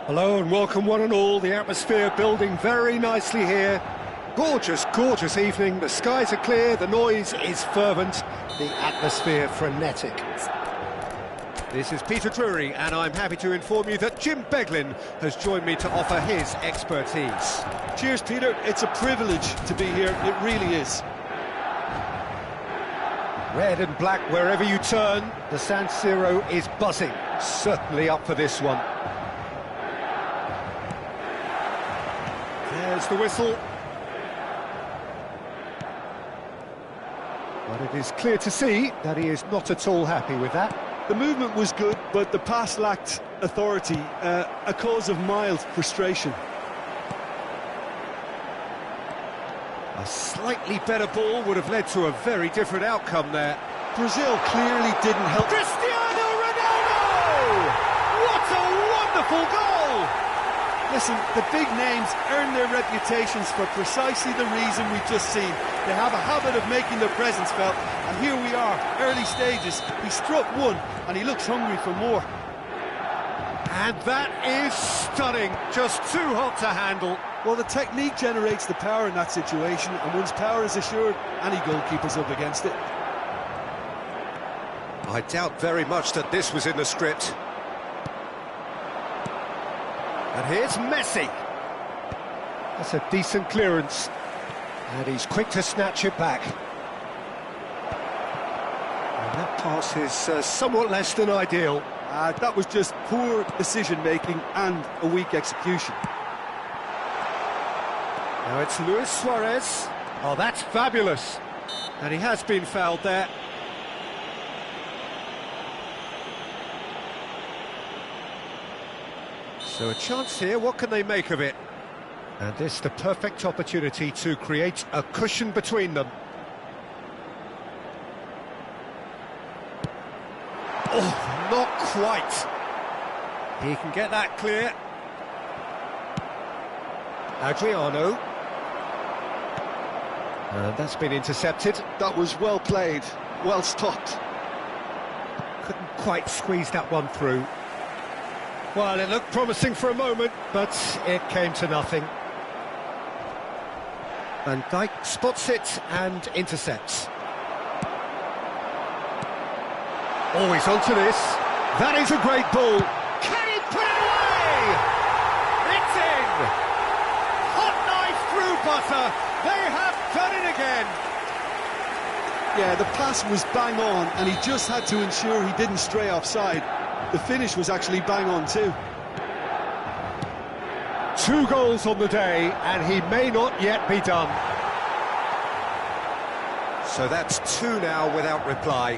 Hello and welcome one and all. The atmosphere building very nicely here. Gorgeous, gorgeous evening. The skies are clear, the noise is fervent, the atmosphere frenetic. This is Peter Drury and I'm happy to inform you that Jim Beglin has joined me to offer his expertise. Cheers, Peter. It's a privilege to be here. It really is. Red and black wherever you turn, the San Siro is buzzing. Certainly up for this one. There's the whistle. But it is clear to see that he is not at all happy with that. The movement was good, but the pass lacked authority, a cause of mild frustration. A slightly better ball would have led to a very different outcome there. Brazil clearly didn't help. Cristiano Ronaldo! What a wonderful goal! Listen, the big names earn their reputations for precisely the reason we've just seen. They have a habit of making their presence felt, and here we are, early stages. He struck one, and he looks hungry for more. And that is stunning, just too hot to handle. Well, the technique generates the power in that situation, and once power is assured, any goalkeeper's up against it. I doubt very much that this was in the script. And here's Messi. That's a decent clearance. And he's quick to snatch it back. And that pass is somewhat less than ideal. That was just poor decision-making and a weak execution. Now it's Luis Suarez. Oh, that's fabulous. And he has been fouled there. So a chance here, what can they make of it? And this the perfect opportunity to create a cushion between them. Oh, not quite. He can get that clear. Adriano. And that's been intercepted. That was well played, well stopped. Couldn't quite squeeze that one through. Well, it looked promising for a moment, but it came to nothing. Van Dijk spots it and intercepts. Always onto this. That is a great ball. Can he put it away? It's in! Hot knife through butter. They have done it again. Yeah, the pass was bang on, and he just had to ensure he didn't stray offside. The finish was actually bang on too. 2 goals on the day, and he may not yet be done. So that's 2 now without reply.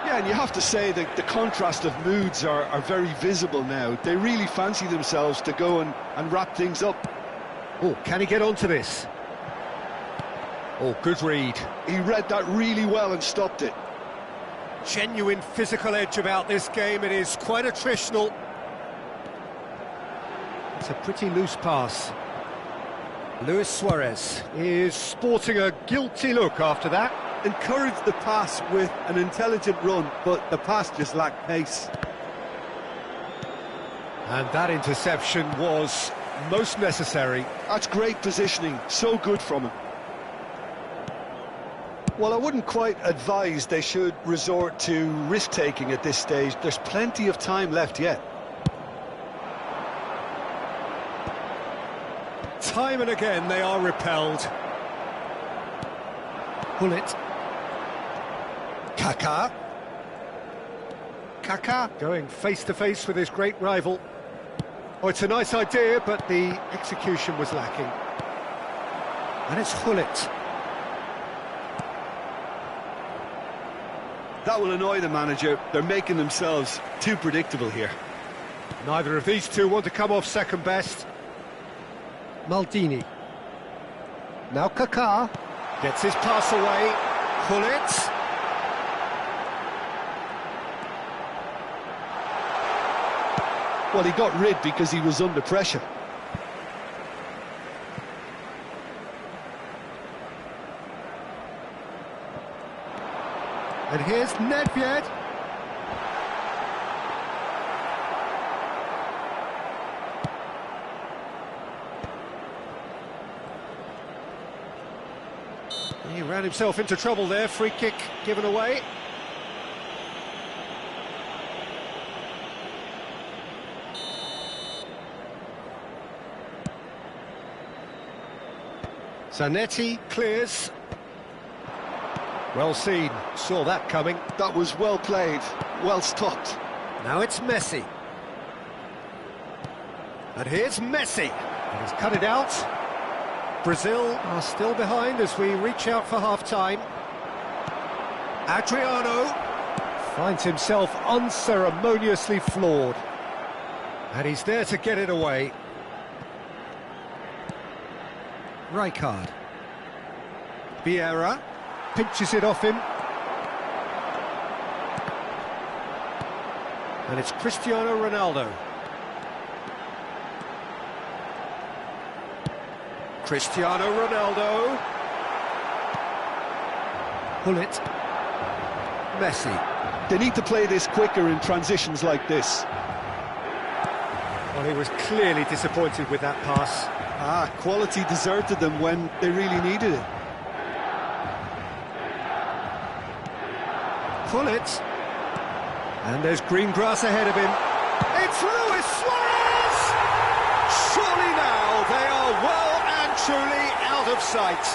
Yeah, and you have to say that the contrast of moods are very visible now. They really fancy themselves to go and wrap things up. Oh, can he get onto this? Oh, good read. He read that really well and stopped it. Genuine physical edge about this game. It is quite attritional. It's a pretty loose pass. Luis Suarez is sporting a guilty look after that. Encouraged the pass with an intelligent run, but the pass just lacked pace. And that interception was most necessary. That's great positioning, so good from him. Well, I wouldn't quite advise they should resort to risk-taking at this stage. There's plenty of time left yet. Time and again they are repelled. Bullet. Kaká. Kaká going face-to-face with his great rival. Oh, it's a nice idea, but the execution was lacking. And it's Gullit. That will annoy the manager. They're making themselves too predictable here. Neither of these two want to come off second best. Maldini. Now Kaká gets his pass away. Gullit. Well, he got rid because he was under pressure. And here's Nedved. He ran himself into trouble there, free kick given away. Zanetti clears. Well seen, saw that coming. That was well played, well stopped. Now it's Messi. And here's Messi. And he's cut it out. Brazil are still behind as we reach out for half-time. Adriano finds himself unceremoniously floored. And he's there to get it away. Rijkaard. Vieira pinches it off him. And it's Cristiano Ronaldo. Cristiano Ronaldo. Gullit. Messi. They need to play this quicker in transitions like this. Well, he was clearly disappointed with that pass. Quality deserted them when they really needed it. Gullit. And there's green grass ahead of him. It's Luis Suarez! Surely now they are well and truly out of sight.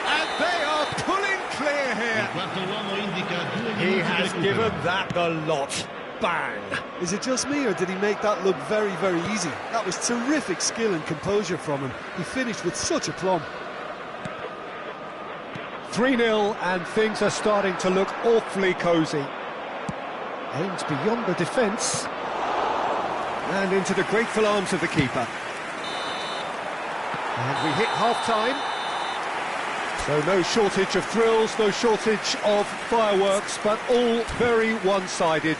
And they are pulling clear here. He has given that the lot. Bang! Is it just me, or did he make that look very, very easy? That was terrific skill and composure from him. He finished with such aplomb. 3-0, and things are starting to look awfully cosy. Aims beyond the defence. And into the grateful arms of the keeper. And we hit half-time. So no shortage of thrills, no shortage of fireworks, but all very one-sided.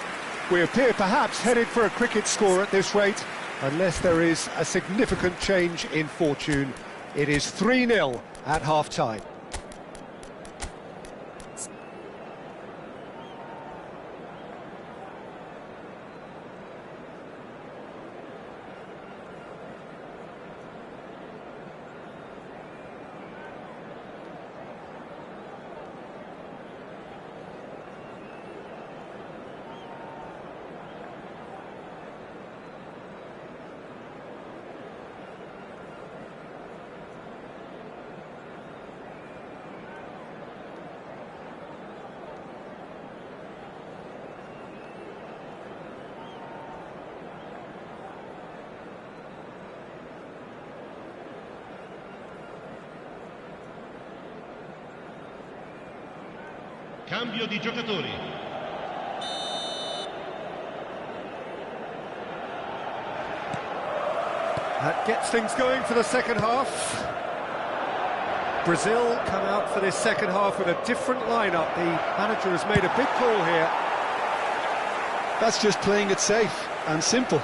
We appear perhaps headed for a cricket score at this rate, unless there is a significant change in fortune. It is 3-0 at half-time. Cambio di giocatori. That gets things going for the second half. Brazil come out for this second half with a different lineup. The manager has made a big call here. That's just playing it safe and simple.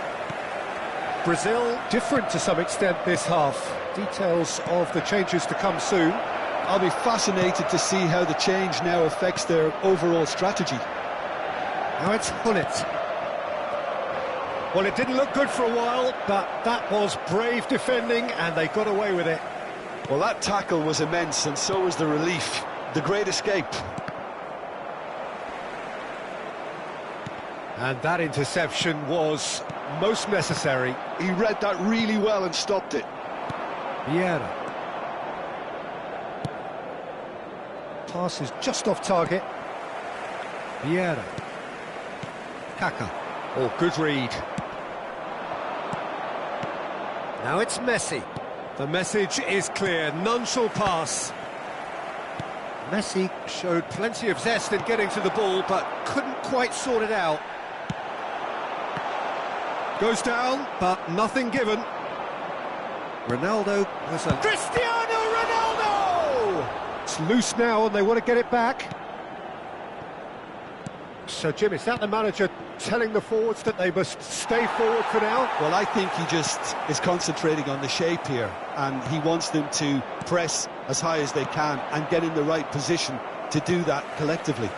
Brazil different to some extent this half. Details of the changes to come soon. I'll be fascinated to see how the change now affects their overall strategy. Now it's Gullit. Well, it didn't look good for a while, but that was brave defending, and they got away with it. Well, that tackle was immense, and so was the relief. The great escape. And that interception was most necessary. He read that really well and stopped it. Vieira. Pass is just off target. Vieira. Kaká. Oh, good read. Now it's Messi. The message is clear, none shall pass. Messi showed plenty of zest in getting to the ball, but couldn't quite sort it out. Goes down, but nothing given. Ronaldo was a... Cristiano Ronaldo! It's loose now and they want to get it back. So, Jim, is that the manager telling the forwards that they must stay forward for now? Well, I think he just is concentrating on the shape here, and he wants them to press as high as they can and get in the right position to do that collectively.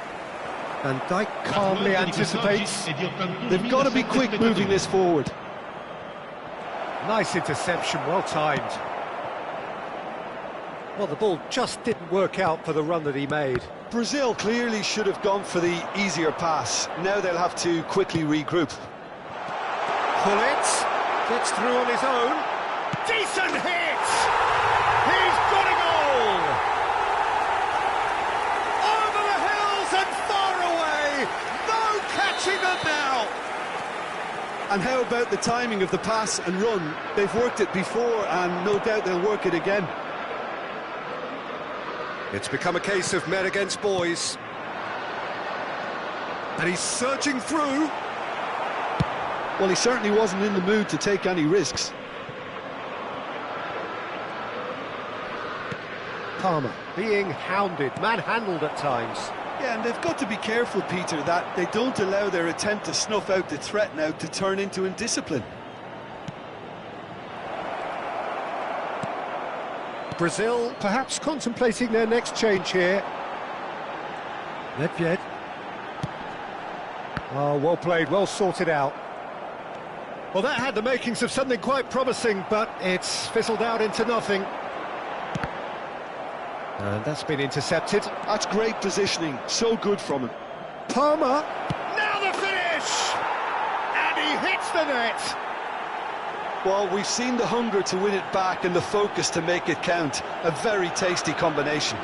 And Dijk calmly anticipates. They've got to be quick moving this forward. Nice interception, well timed. Well, the ball just didn't work out for the run that he made. Brazil clearly should have gone for the easier pass. Now they'll have to quickly regroup. Pullet gets through on his own. Decent hit! He's got a goal! Over the hills and far away! No catching them now! And how about the timing of the pass and run? They've worked it before and no doubt they'll work it again. It's become a case of men against boys. And he's surging through. Well, he certainly wasn't in the mood to take any risks. Palmer being hounded, manhandled at times. Yeah, and they've got to be careful, Peter, that they don't allow their attempt to snuff out the threat now to turn into indiscipline. Brazil perhaps contemplating their next change here. Nedved. Oh, well played, well sorted out. Well, that had the makings of something quite promising, but it's fizzled out into nothing. And that's been intercepted. That's great positioning, so good from him. Palmer, now the finish! And he hits the net! Well, we've seen the hunger to win it back and the focus to make it count. A very tasty combination.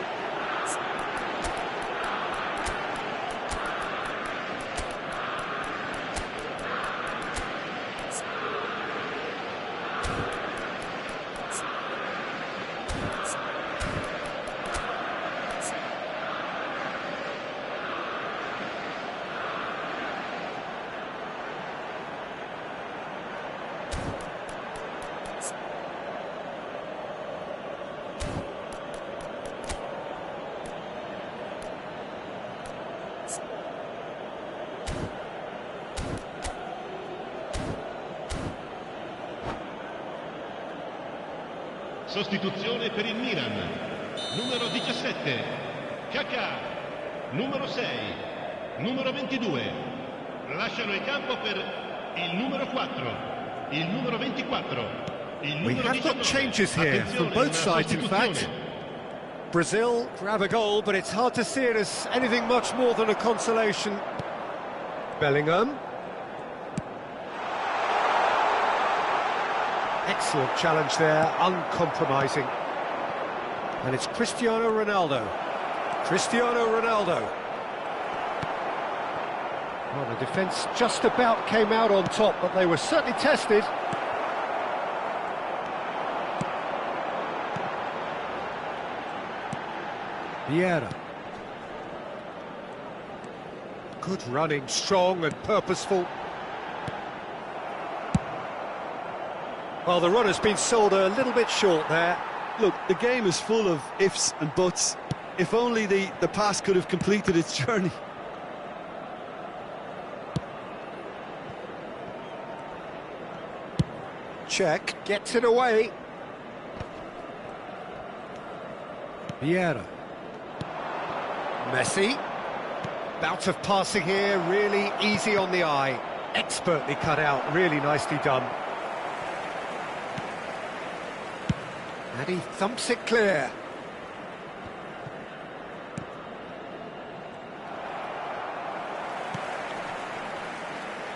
Sostituzione per il Milan, numero 17, Kaká, numero 6, numero 22, lasciano il campo per il numero 4, il numero 24, il numero 19. We have got changes here from both sides, in fact. Brazil grab a goal, but it's hard to see it as anything much more than a consolation. Bellingham. Excellent challenge there, uncompromising. And it's Cristiano Ronaldo. Cristiano Ronaldo. Well, the defence just about came out on top, but they were certainly tested. Vieira. Good running, strong and purposeful. Well, the run has been sold a little bit short there. Look, the game is full of ifs and buts. If only the pass could have completed its journey. Check, gets it away. Vieira. Messi. Bout of passing here, really easy on the eye. Expertly cut out, really nicely done. And he thumps it clear.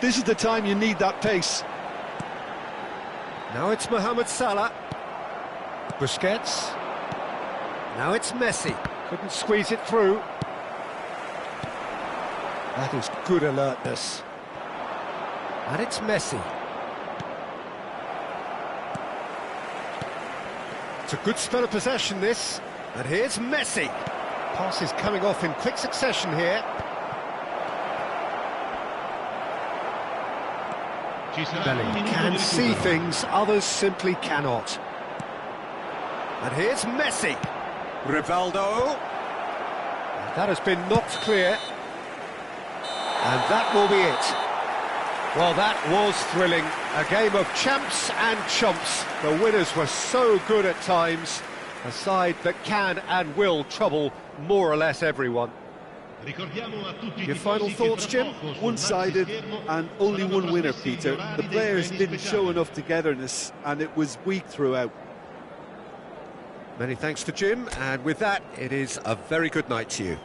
This is the time you need that pace. Now it's Mohamed Salah. Busquets. Now it's Messi. Couldn't squeeze it through. That is good alertness. And it's Messi. It's a good spell of possession, this. And here's Messi. Pass is coming off in quick succession here. Bellingham can see things others simply cannot. And here's Messi. Rivaldo. That has been knocked clear. And that will be it. Well, that was thrilling. A game of champs and chumps. The winners were so good at times. A side that can and will trouble more or less everyone. Your final thoughts, Jim? One-sided and only one winner, Peter. The players didn't show enough togetherness and it was weak throughout. Many thanks to Jim, and with that, it is a very good night to you.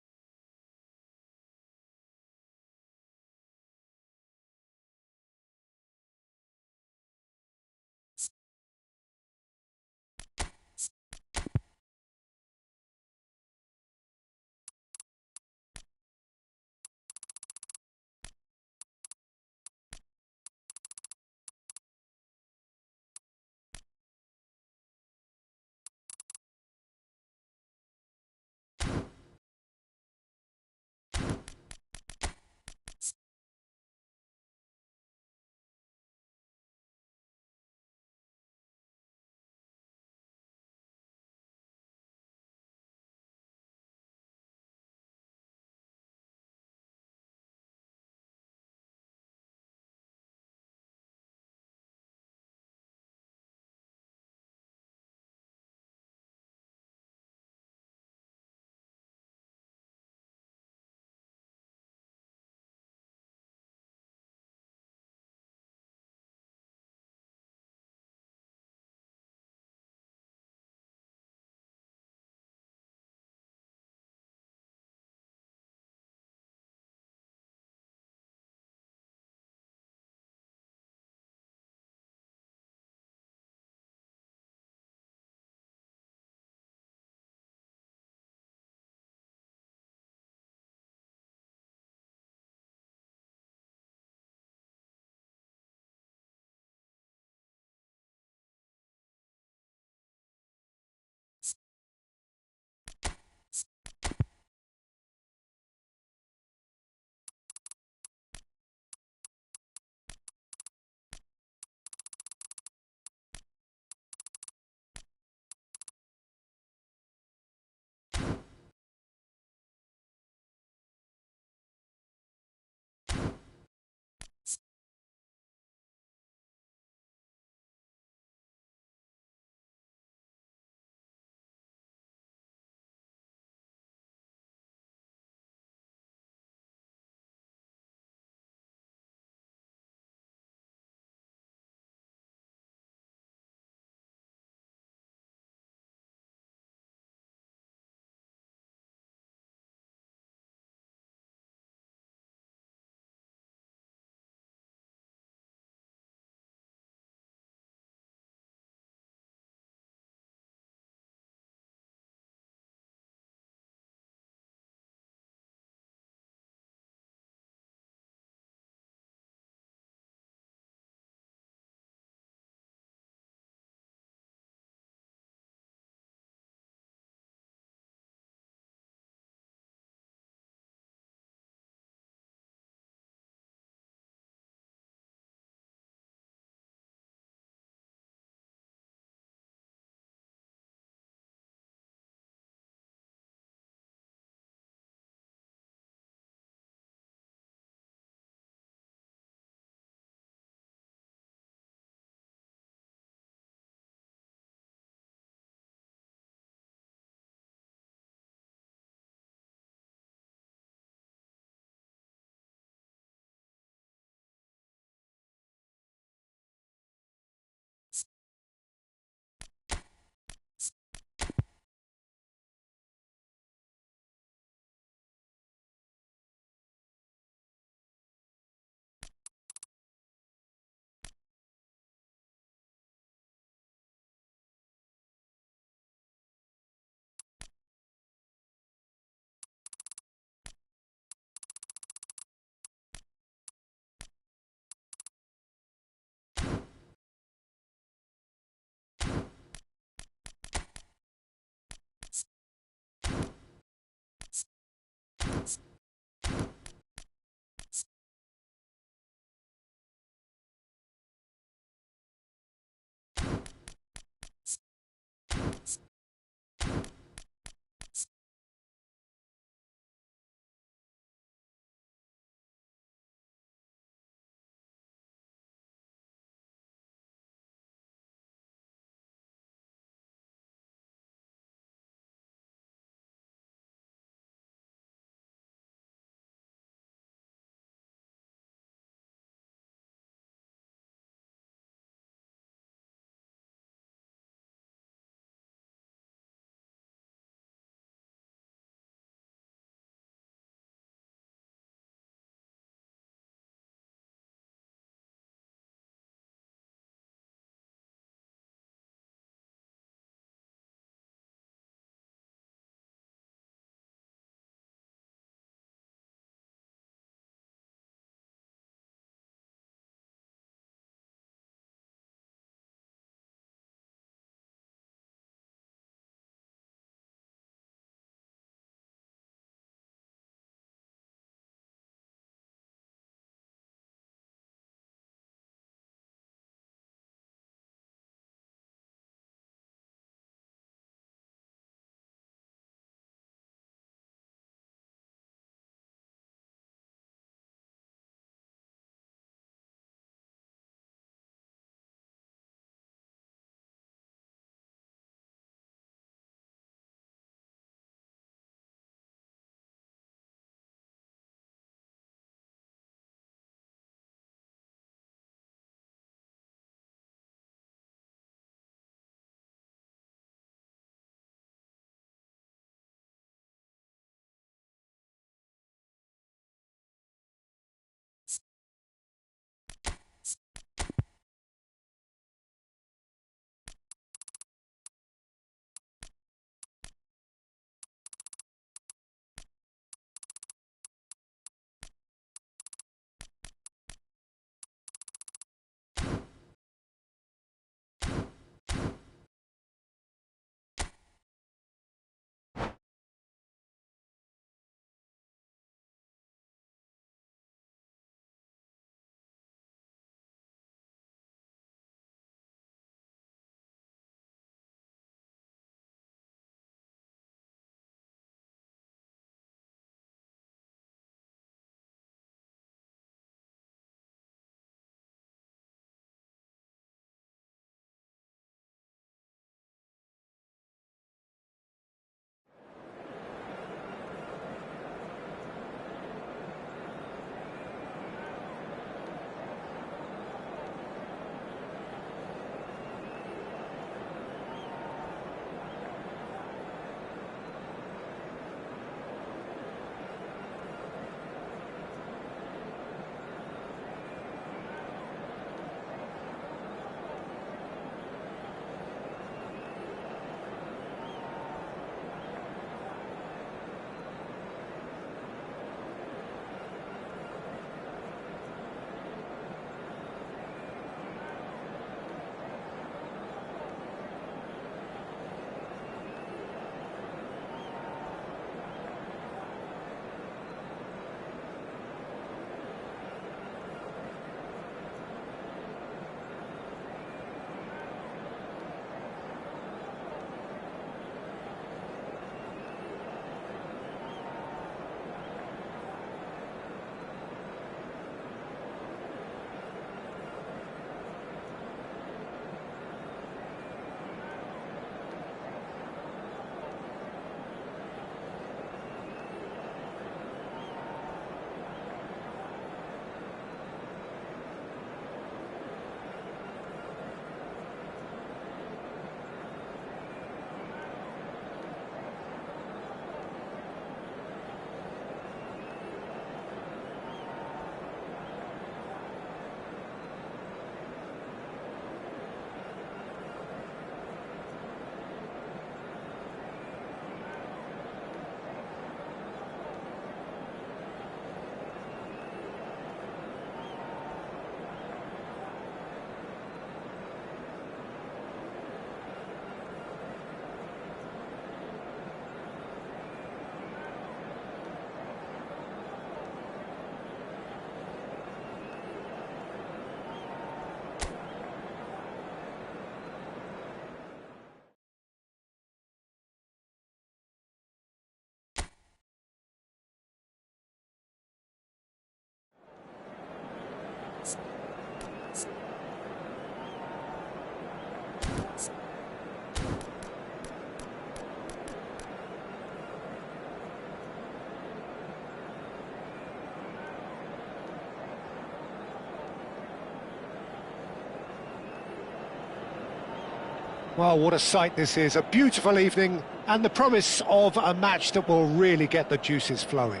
Well, what a sight this is. A beautiful evening and the promise of a match that will really get the juices flowing.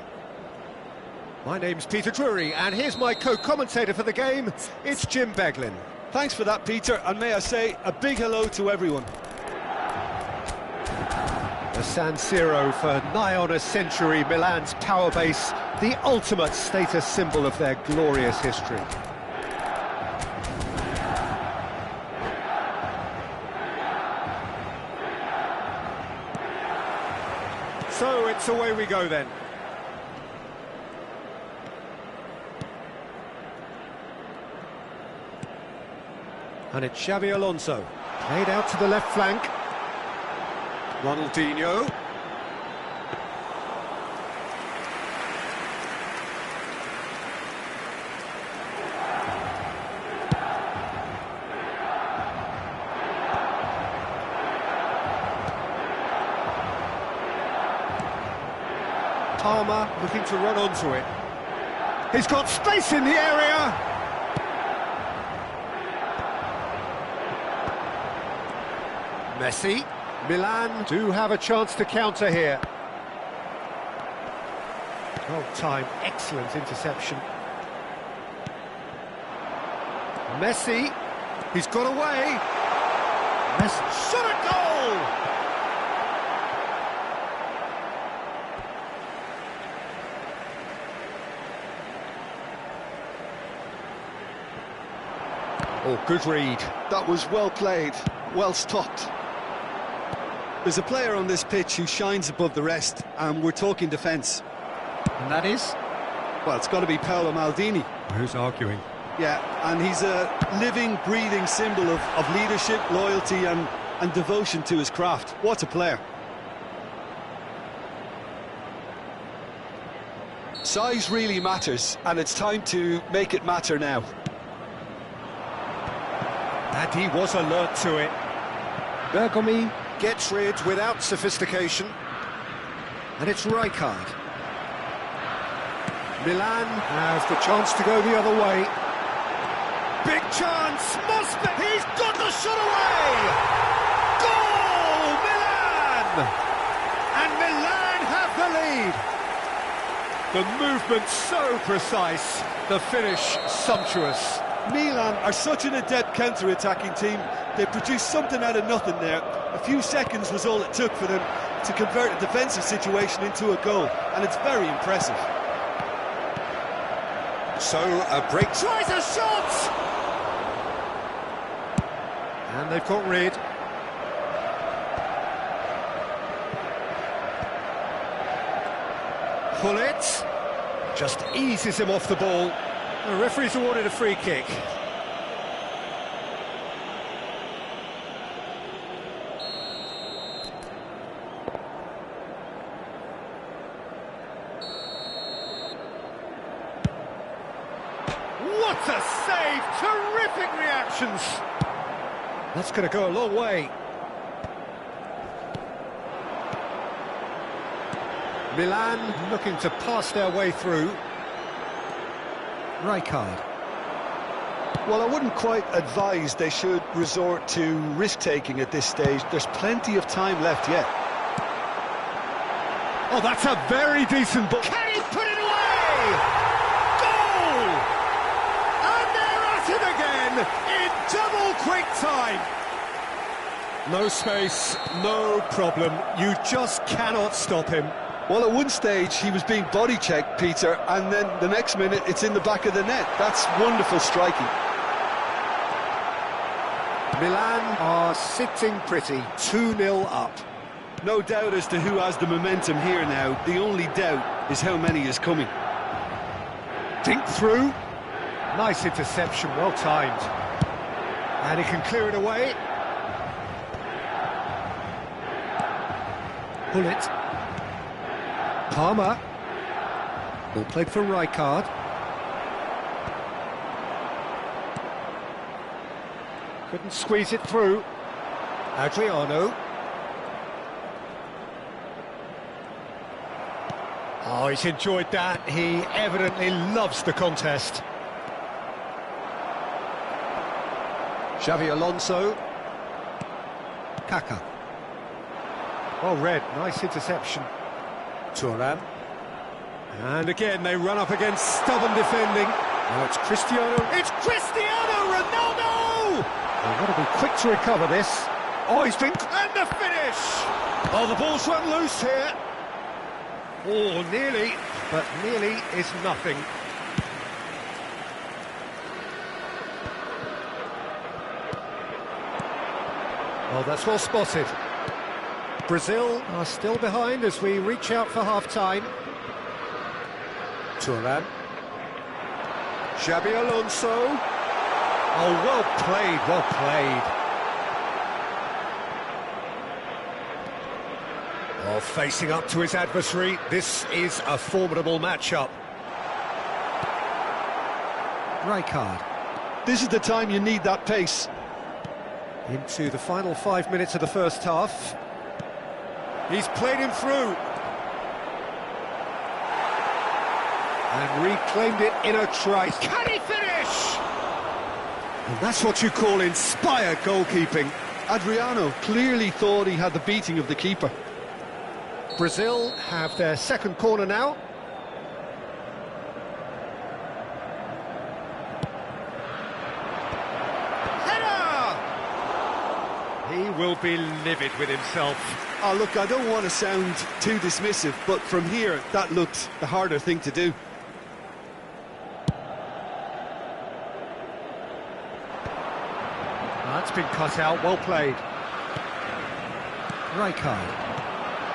My name's Peter Drury, and here's my co-commentator for the game. It's Jim Beglin. Thanks for that, Peter, and may I say a big hello to everyone. The San Siro for nigh on a century, Milan's power base, the ultimate status symbol of their glorious history. So it's away we go then. And it's Xabi Alonso, played out to the left flank. Ronaldinho. Palmer looking to run onto it. He's got space in the area. Messi. Milan do have a chance to counter here. Well timed, excellent interception. Messi, he's got away. Messi shot a goal! Oh, good read. That was well played, well stopped. There's a player on this pitch who shines above the rest, and we're talking defence. And that is? Well, it's got to be Paolo Maldini. Who's arguing? Yeah, and he's a living, breathing symbol of leadership, loyalty and devotion to his craft. What a player. Size really matters, and it's time to make it matter now. And he was alert to it. Bergomi gets rid without sophistication. And it's Rijkaard. Milan has the chance to go the other way. Big chance! Mosman! He's got the shot away! Goal! Milan! And Milan have the lead. The movement so precise, the finish sumptuous. Milan are such an adept counter-attacking team. They produced something out of nothing there. A few seconds was all it took for them to convert a defensive situation into a goal, and it's very impressive. So a break. Tries a shot! And they've got rid. Pullet just eases him off the ball. The referee's awarded a free kick. What a save! Terrific reactions! That's going to go a long way. Milan looking to pass their way through. Rijkaard. Well, I wouldn't quite advise they should resort to risk-taking at this stage. There's plenty of time left yet. Oh, that's a very decent ball. Can he put it away? Goal! And they're at it again in double quick time. No space, no problem. You just cannot stop him. Well, at one stage, he was being body-checked, Peter, and then the next minute, it's in the back of the net. That's wonderful striking. Milan are sitting pretty, 2-0 up. No doubt as to who has the momentum here now. The only doubt is how many is coming. Dink through. Nice interception, well timed. And he can clear it away. Pullet. Palmer. Ball played for Rijkaard. Couldn't squeeze it through. Adriano. Oh, he's enjoyed that. He evidently loves the contest. Xabi Alonso. Kaka. Well read, nice interception. Thuram. And again, they run up against stubborn defending. Now it's Cristiano. It's Cristiano Ronaldo! They've got to be quick to recover this. Oh, he's been... And the finish! Oh, the ball's run loose here. Oh, nearly, but nearly is nothing. Oh, that's well spotted. Brazil are still behind as we reach out for half-time. Thuram. Xabi Alonso. Oh, well played, well played. Oh, facing up to his adversary, this is a formidable matchup. Rijkaard. This is the time you need that pace. Into the final 5 minutes of the first half. He's played him through. And reclaimed it in a trice. Can he finish? And that's what you call inspired goalkeeping. Adriano clearly thought he had the beating of the keeper. Brazil have their second corner now. Header! He will be livid with himself. Oh, look, I don't want to sound too dismissive, but from here, that looked the harder thing to do. That's been cut out, well played. Rijkaard.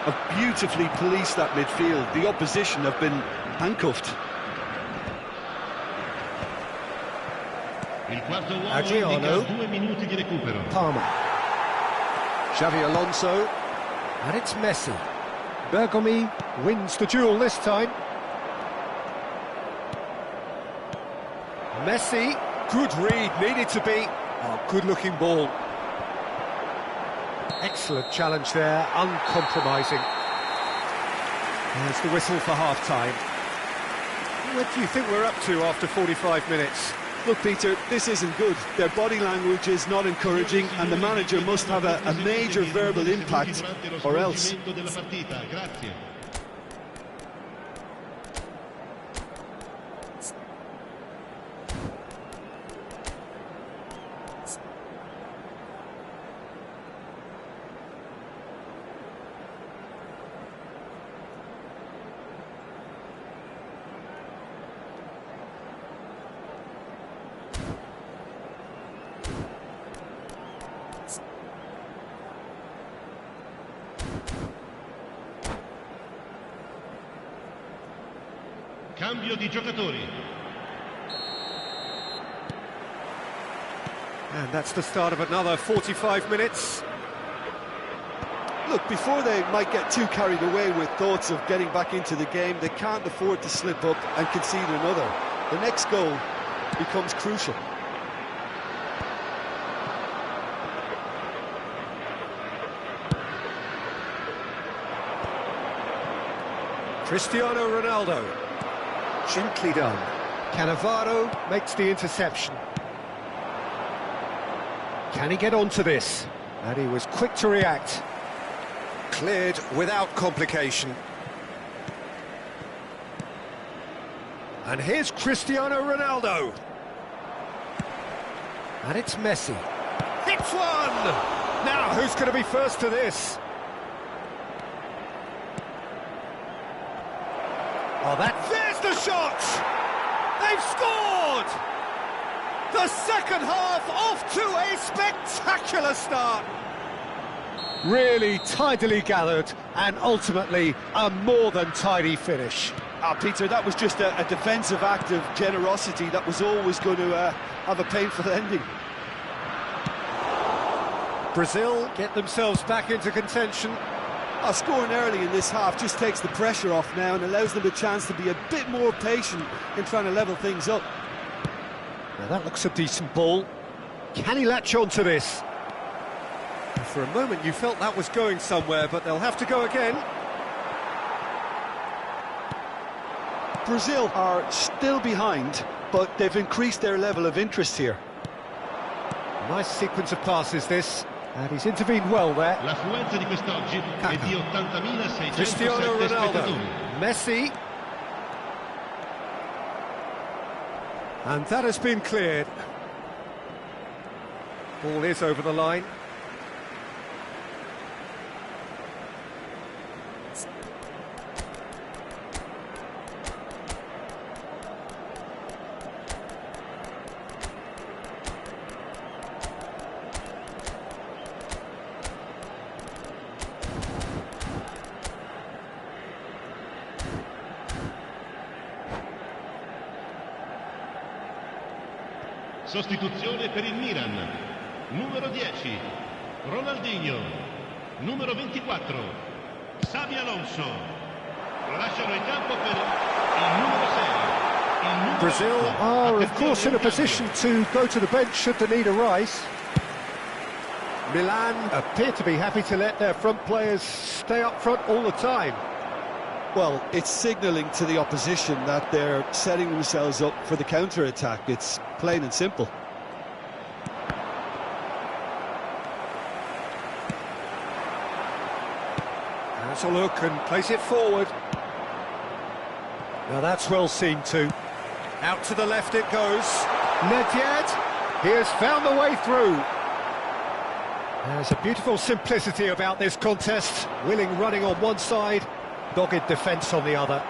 Have beautifully policed that midfield. The opposition have been handcuffed. Il quarto uomo Adriano. indica 2 minuti di recupero. Palmer. Xabi Alonso. And it's Messi. Bergomi wins the duel this time. Messi. Good read, needed to be. Oh, good-looking ball. Excellent challenge there, uncompromising. There's the whistle for half-time. What do you think we're up to after 45 minutes? Look, Peter, this isn't good. Their body language is not encouraging, and the manager must have a major verbal impact, or else. Cambio di giocatori. And that's the start of another 45 minutes. Look, before they might get too carried away with thoughts of getting back into the game, they can't afford to slip up and concede another. The next goal becomes crucial. Cristiano Ronaldo. Gently done. Cannavaro makes the interception. Can he get onto this? And he was quick to react. Cleared without complication. And here's Cristiano Ronaldo. And it's Messi. Hits one! Now, who's going to be first to this? Oh, there's the shot! They've scored! The second half off to a spectacular start. Really tidily gathered and ultimately a more than tidy finish. Peter, that was just a defensive act of generosity that was always going to have a painful ending. Brazil get themselves back into contention. Scoring early in this half just takes the pressure off now and allows them a chance to be a bit more patient in trying to level things up. Now that looks a decent ball. Can he latch on to this? For a moment you felt that was going somewhere, but they'll have to go again. Brazil are still behind, but they've increased their level of interest here. Nice sequence of passes this. And he's intervened well there. L'affluenza di quest'oggi è di 80.607 Cristiano Ronaldo. spettatori. Messi. And that has been cleared. Ball is over the line. Sostituzione per il Milan. Numero 10, Ronaldinho. Numero 24, Xabi Alonso. Lasciano il campo per il numero 6. Brazil are, of course, in a position to go to the bench should the need arise. Milan appear to be happy to let their front players stay up front all the time. Well, it's signalling to the opposition that they're setting themselves up for the counter-attack. It's plain and simple. Has a look and plays it forward. Now that's well seen too. Out to the left it goes. Nedved, he has found the way through. There's a beautiful simplicity about this contest. Willing running on one side, dogged defence on the other.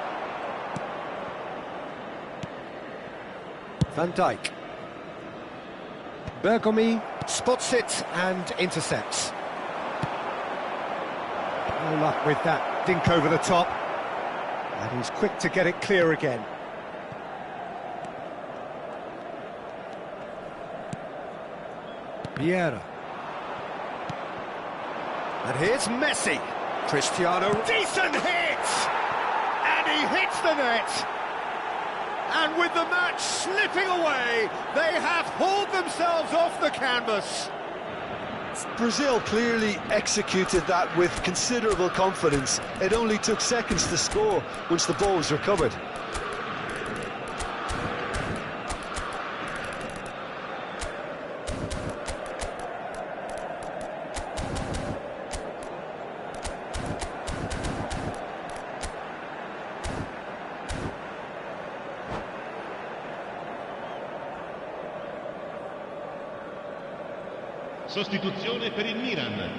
Van Dijk. Bergomi spots it and intercepts. No luck with that dink over the top. And he's quick to get it clear again. Vieira. And here's Messi. Cristiano. Decent hit! And he hits the net. And with the match slipping away, they have hauled themselves off the canvas. Brazil clearly executed that with considerable confidence. It only took seconds to score once the ball was recovered. Sostituzione per il Milan.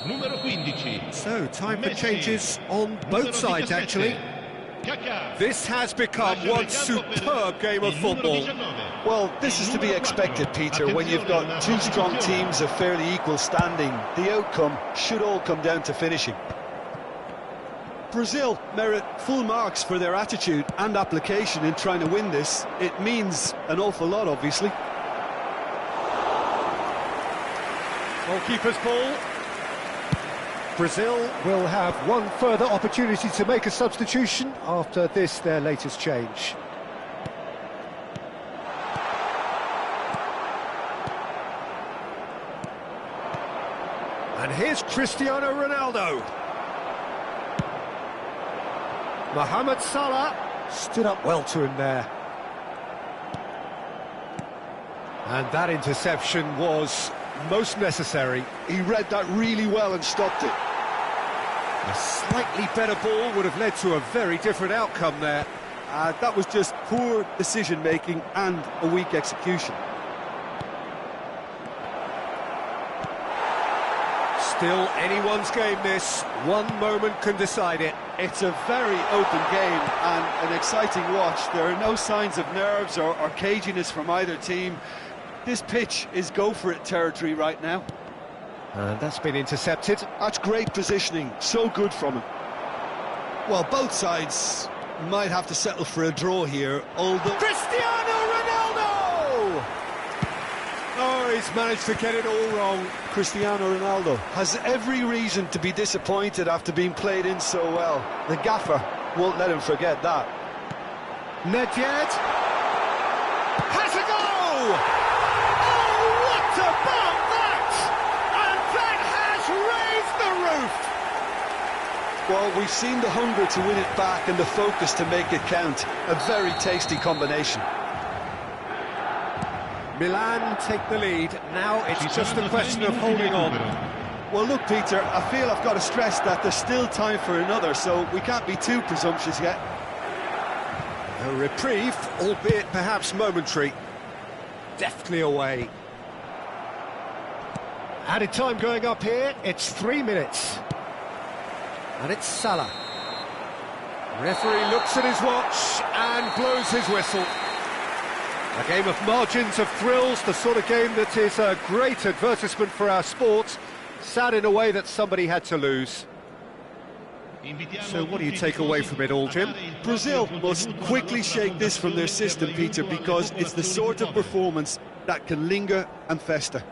Numero 15. So, time for Messi. changes on both sides, actually. Kaká. This has become one superb game of football. Well, this is to be expected, Peter, when you've got two strong teams of fairly equal standing. The outcome should all come down to finishing. Brazil merit full marks for their attitude and application in trying to win this. It means an awful lot, obviously. Goalkeeper's ball. Brazil will have one further opportunity to make a substitution after this, their latest change. And here's Cristiano Ronaldo. Mohamed Salah stood up well to him there. And that interception was most necessary. He read that really well and stopped it. A slightly better ball would have led to a very different outcome there. That was just poor decision-making and a weak execution. Still anyone's game this. One moment can decide it. It's a very open game and an exciting watch. There are no signs of nerves or caginess from either team. This pitch is go-for-it territory right now. And that's been intercepted. That's great positioning, so good from him. Well, both sides might have to settle for a draw here, although... Cristiano Ronaldo! Oh, he's managed to get it all wrong. Cristiano Ronaldo has every reason to be disappointed after being played in so well. The gaffer won't let him forget that. Nedved has a go! What about that? And that has raised the roof! Well, we've seen the hunger to win it back and the focus to make it count. A very tasty combination. Milan take the lead. Now it's just a question of holding on. Well, look, Peter, I feel I've got to stress that there's still time for another, so we can't be too presumptuous yet. A reprieve, albeit perhaps momentary. Deftly away. Added time going up here, it's 3 minutes. And it's Salah. Referee looks at his watch and blows his whistle. A game of margins of thrills, the sort of game that is a great advertisement for our sport. Sad in a way that somebody had to lose. So what do you take away from it all, Jim? Brazil must quickly shake this from their system, Peter, because it's the sort of performance that can linger and fester.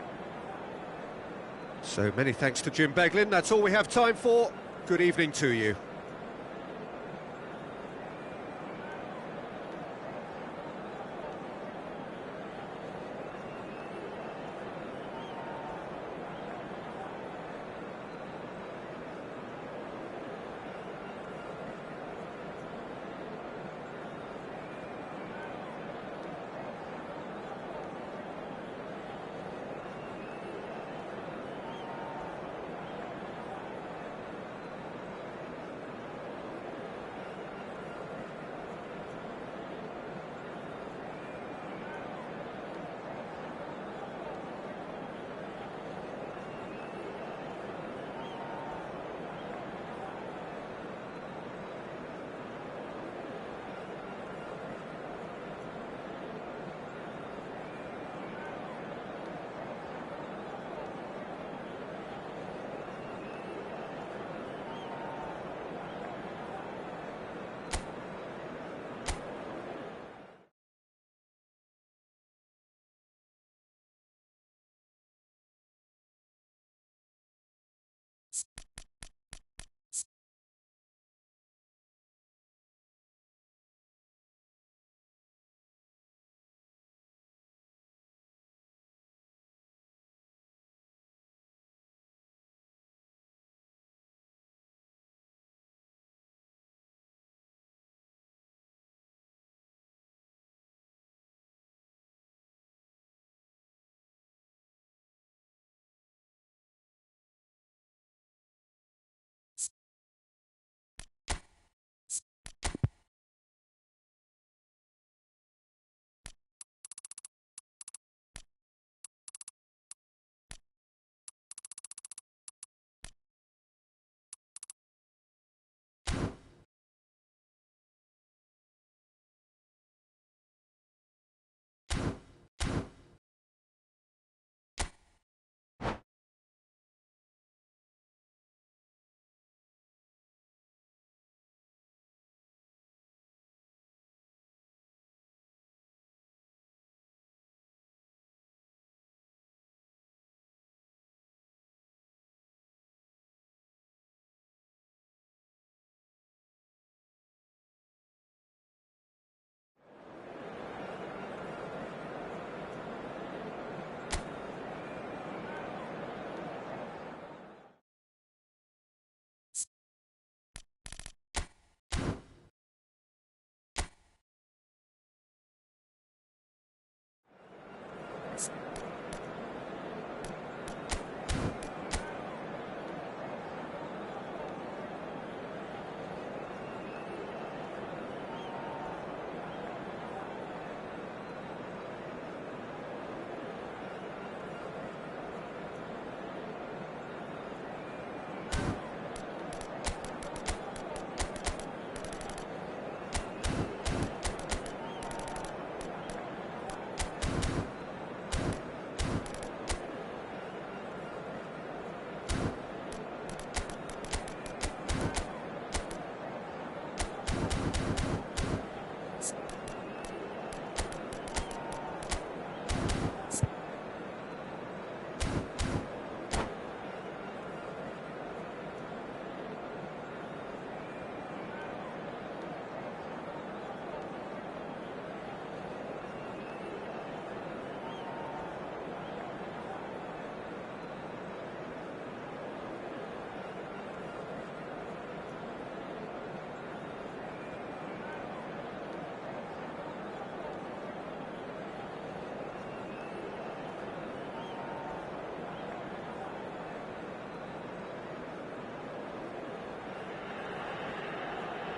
So many thanks to Jim Beglin. That's all we have time for. Good evening to you.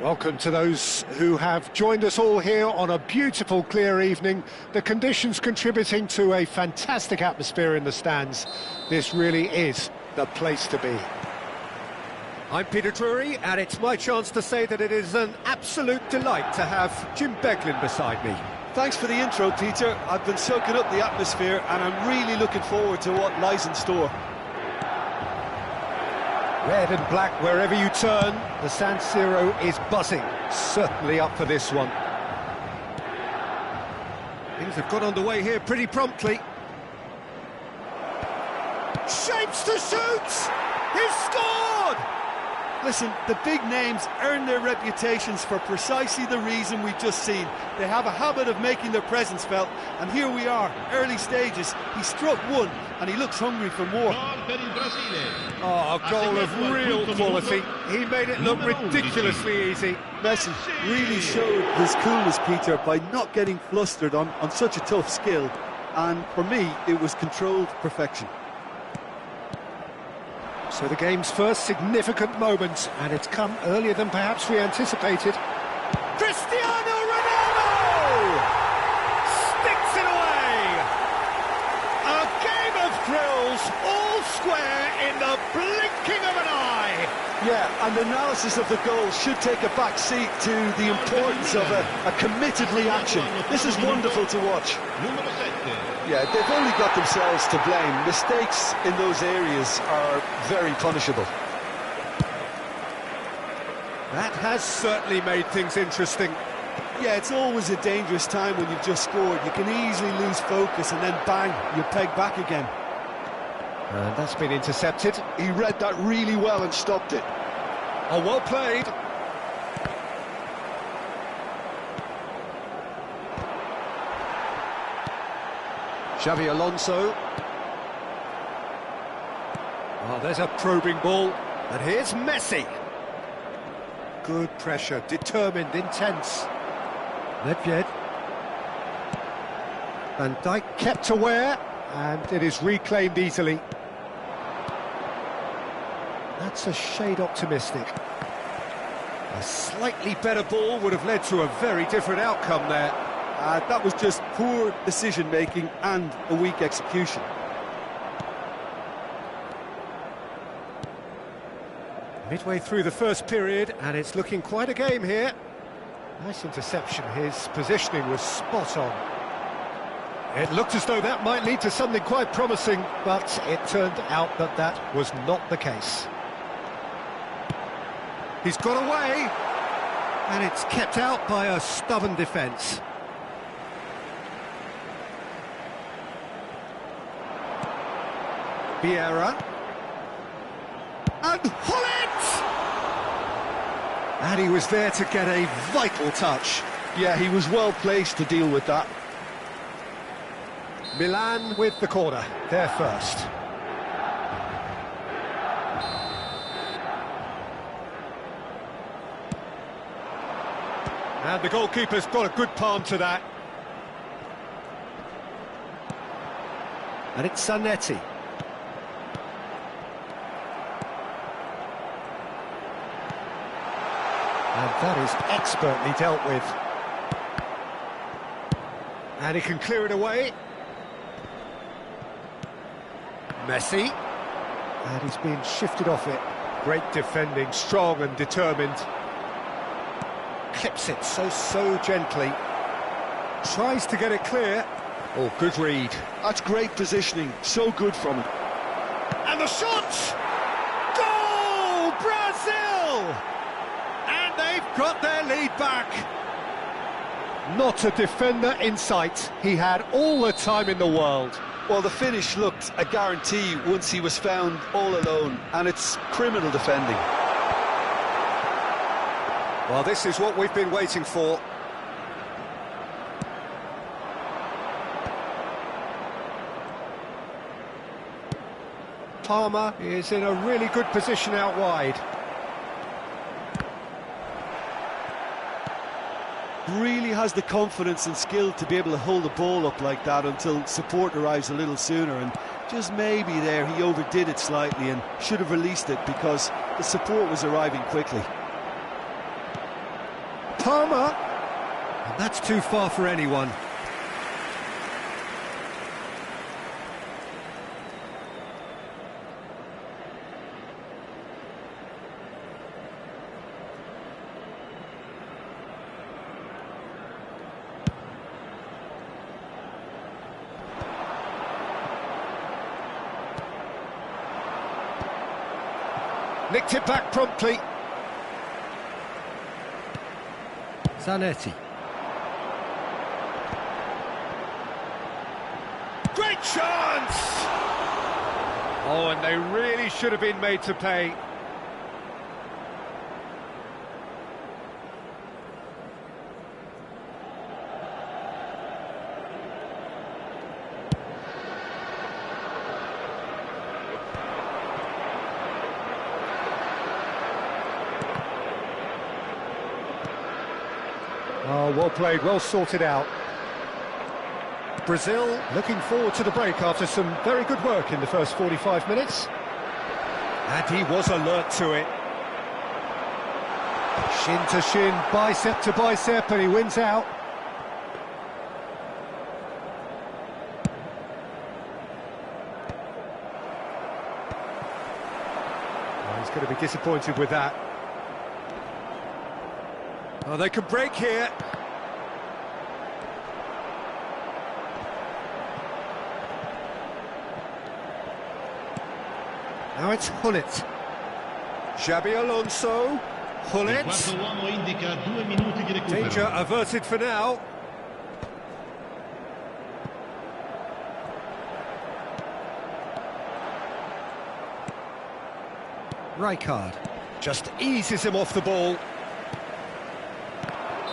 Welcome to those who have joined us all here on a beautiful, clear evening. The conditions contributing to a fantastic atmosphere in the stands. This really is the place to be. I'm Peter Drury, and it's my chance to say that it is an absolute delight to have Jim Beglin beside me. Thanks for the intro, Peter. I've been soaking up the atmosphere, and I'm really looking forward to what lies in store. Red and black wherever you turn, the San Siro is buzzing. Certainly up for this one. Things have got underway here pretty promptly. Shapes to shoot! He's scored! Listen, the big names earn their reputations for precisely the reason we've just seen. They have a habit of making their presence felt, and here we are, early stages. He struck one, and he looks hungry for more. Oh, a goal of real quality. He made it look ridiculously easy. Messi really showed his coolness, Peter, by not getting flustered on such a tough skill. And for me, it was controlled perfection. So the game's first significant moment, and it's come earlier than perhaps we anticipated. Cristiano Ronaldo! Sticks it away! A game of thrills, all square in the blinking of an eye! Yeah, and analysis of the goal should take a back seat to the importance of a committed reaction. This is wonderful to watch. Yeah, they've only got themselves to blame. Mistakes in those areas are very punishable. That has certainly made things interesting. Yeah, it's always a dangerous time when you've just scored. You can easily lose focus and then bang, you peg back again. And that's been intercepted. He read that really well and stopped it. Oh, well played. Xabi Alonso. Oh, there's a probing ball. And here's Messi. Good pressure, determined, intense. Nedved. Van Dijk kept aware, and it is reclaimed easily. That's a shade optimistic. A slightly better ball would have led to a very different outcome there. That was just poor decision-making and a weak execution. Midway through the first period, and it's looking quite a game here. Nice interception, his positioning was spot on. It looked as though that might lead to something quite promising, but it turned out that that was not the case. He's got away, and it's kept out by a stubborn defence. Vieira. And Hullet! And he was there to get a vital touch. Yeah, he was well placed to deal with that. Milan with the corner, they're first. And the goalkeeper's got a good palm to that. And it's Zanetti. And that is expertly dealt with. And he can clear it away. Messi. And he's been shifted off it. Great defending, strong and determined. Clips it so gently. Tries to get it clear. Oh, good read. That's great positioning, so good from him. And the shot! Goal! Brazil! And they've got their lead back. Not a defender in sight. He had all the time in the world. Well, the finish looked a guarantee once he was found all alone, and it's criminal defending. Well, this is what we've been waiting for. Palmer is in a really good position out wide. Really has the confidence and skill to be able to hold the ball up like that until support arrives a little sooner, and just maybe there he overdid it slightly and should have released it because the support was arriving quickly. Palmer. And that's too far for anyone. Nicked it back promptly. Zanetti. Great chance! Oh, and they really should have been made to pay. Oh, well played, well sorted out. Brazil looking forward to the break after some very good work in the first 45 minutes. And he was alert to it. Shin to shin, bicep to bicep, and he wins out. Oh, he's going to be disappointed with that. Oh, they could break here. Now it's Hullet. Xabi Alonso. Hullet. Danger averted for now. Rijkaard just eases him off the ball.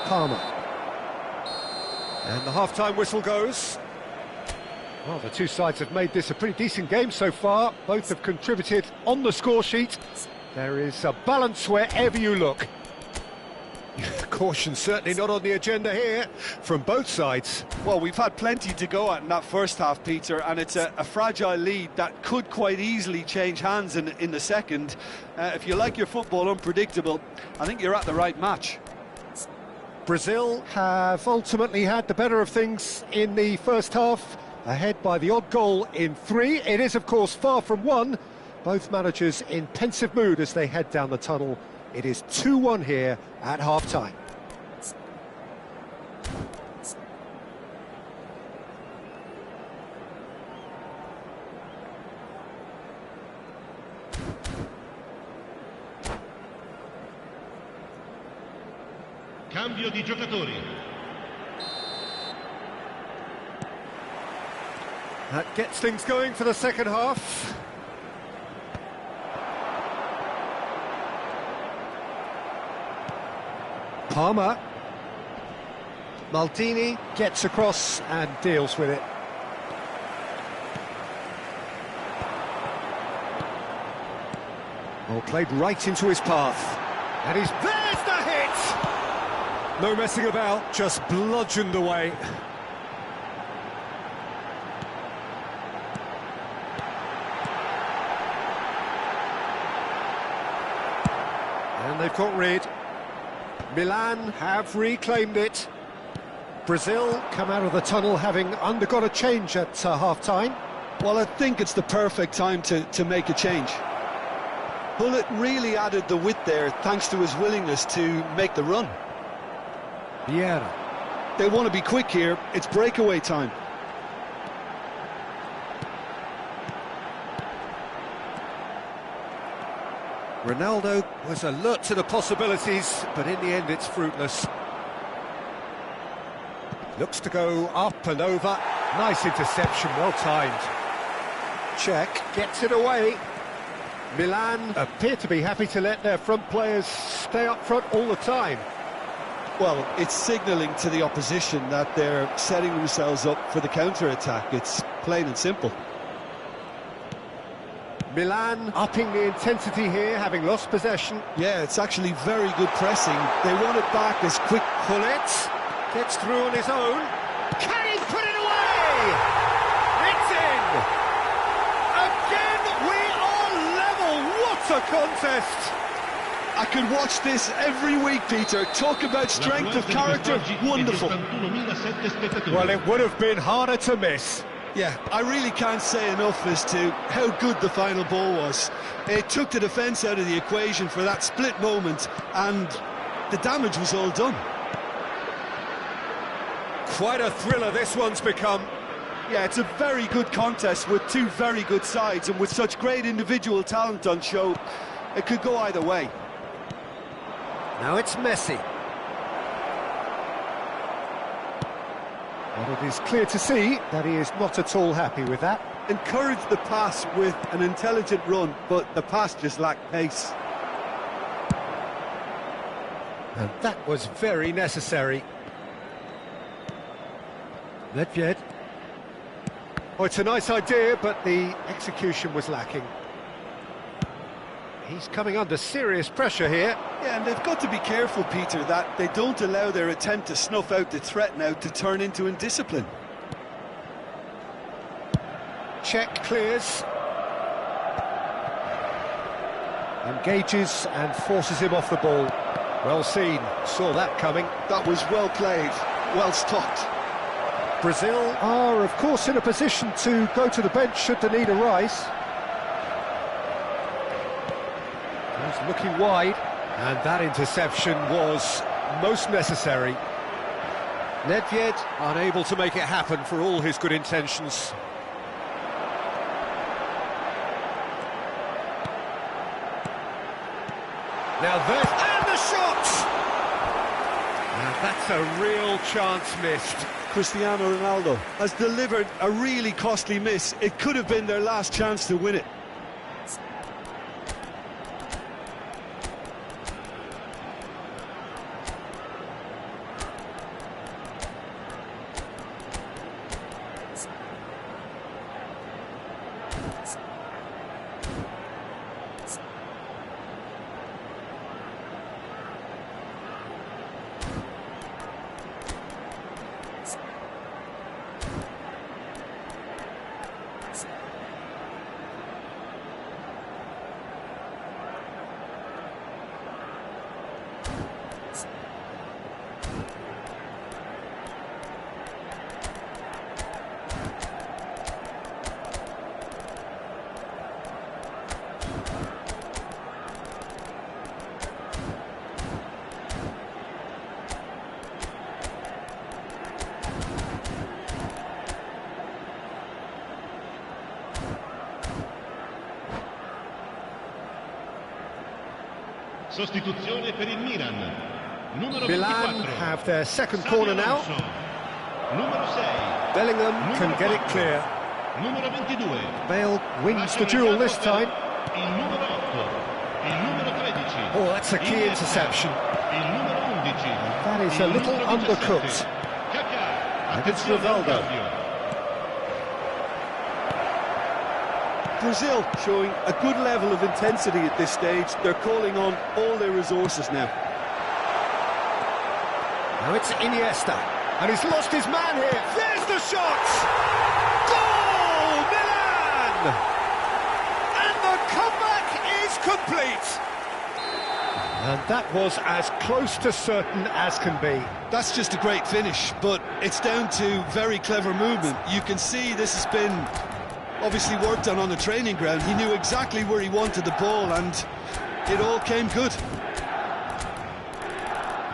Palmer. And the half-time whistle goes. Well, the two sides have made this a pretty decent game so far. Both have contributed on the score sheet. There is a balance wherever you look. Caution certainly not on the agenda here from both sides. Well, we've had plenty to go at in that first half, Peter, and it's a fragile lead that could quite easily change hands in the second. If you like your football unpredictable, I think you're at the right match. Brazil have ultimately had the better of things in the first half, ahead by the odd goal in 3. It is, of course, far from 1. Both managers in pensive mood as they head down the tunnel. It is 2-1 here at half-time. Cambio di giocatori. That gets things going for the second half. Palmer. Maldini gets across and deals with it. Well, played right into his path. And there's the hit! No messing about, just bludgeoned away. And they've got rid. Milan have reclaimed it. Brazil come out of the tunnel having undergone a change at half-time. Well, I think it's the perfect time to make a change. Hullet really added the width there thanks to his willingness to make the run. Vieira. They want to be quick here, it's breakaway time. Ronaldo was alert to the possibilities, but in the end it's fruitless. Looks to go up and over. Nice interception, well timed. Check gets it away. Milan appear to be happy to let their front players stay up front all the time. Well, it's signalling to the opposition that they're setting themselves up for the counter-attack. It's plain and simple. Milan upping the intensity here, having lost possession. Yeah, it's actually very good pressing. They want it back as quick. Hullet gets through on his own. Can he put it away? It's in! Again, we are level. What a contest! I could watch this every week, Peter. Talk about strength of character, wonderful. Well, it would have been harder to miss. Yeah, I really can't say enough as to how good the final ball was. It took the defence out of the equation for that split moment, and the damage was all done. Quite a thriller this one's become. Yeah, it's a very good contest with two very good sides, and with such great individual talent on show, it could go either way. Now it's Messi. Well, it is clear to see that he is not at all happy with that. Encouraged the pass with an intelligent run, but the pass just lacked pace. And that was very necessary. Nedved. Oh, it's a nice idea, but the execution was lacking. He's coming under serious pressure here. Yeah, and they've got to be careful, Peter, that they don't allow their attempt to snuff out the threat now to turn into indiscipline. Check clears. Engages and forces him off the ball. Well seen, saw that coming. That was well played, well stopped. Brazil are, of course, in a position to go to the bench should the need arise. He's looking wide, and that interception was most necessary. Nedved unable to make it happen for all his good intentions. Now there's... and the shot! And that's a real chance missed. Cristiano Ronaldo has delivered a really costly miss. It could have been their last chance to win it. Sostituzione per il Milan. Numero Milan 24. have their second corner now. Numero 6. Bellingham can get it clear. Numero 22. Bale wins the duel this time. Il numero 8. Il numero 13. Oh, that's a key interception. Il numero 11. That is a little undercooked. Kaká. And it's Rivaldo. Brazil showing a good level of intensity at this stage. They're calling on all their resources now. Now it's Iniesta, and he's lost his man here. There's the shot! Goal, Milan! And the comeback is complete. And that was as close to certain as can be. That's just a great finish, but it's down to very clever movement. You can see this has been obviously worked on the training ground. He knew exactly where he wanted the ball, and it all came good.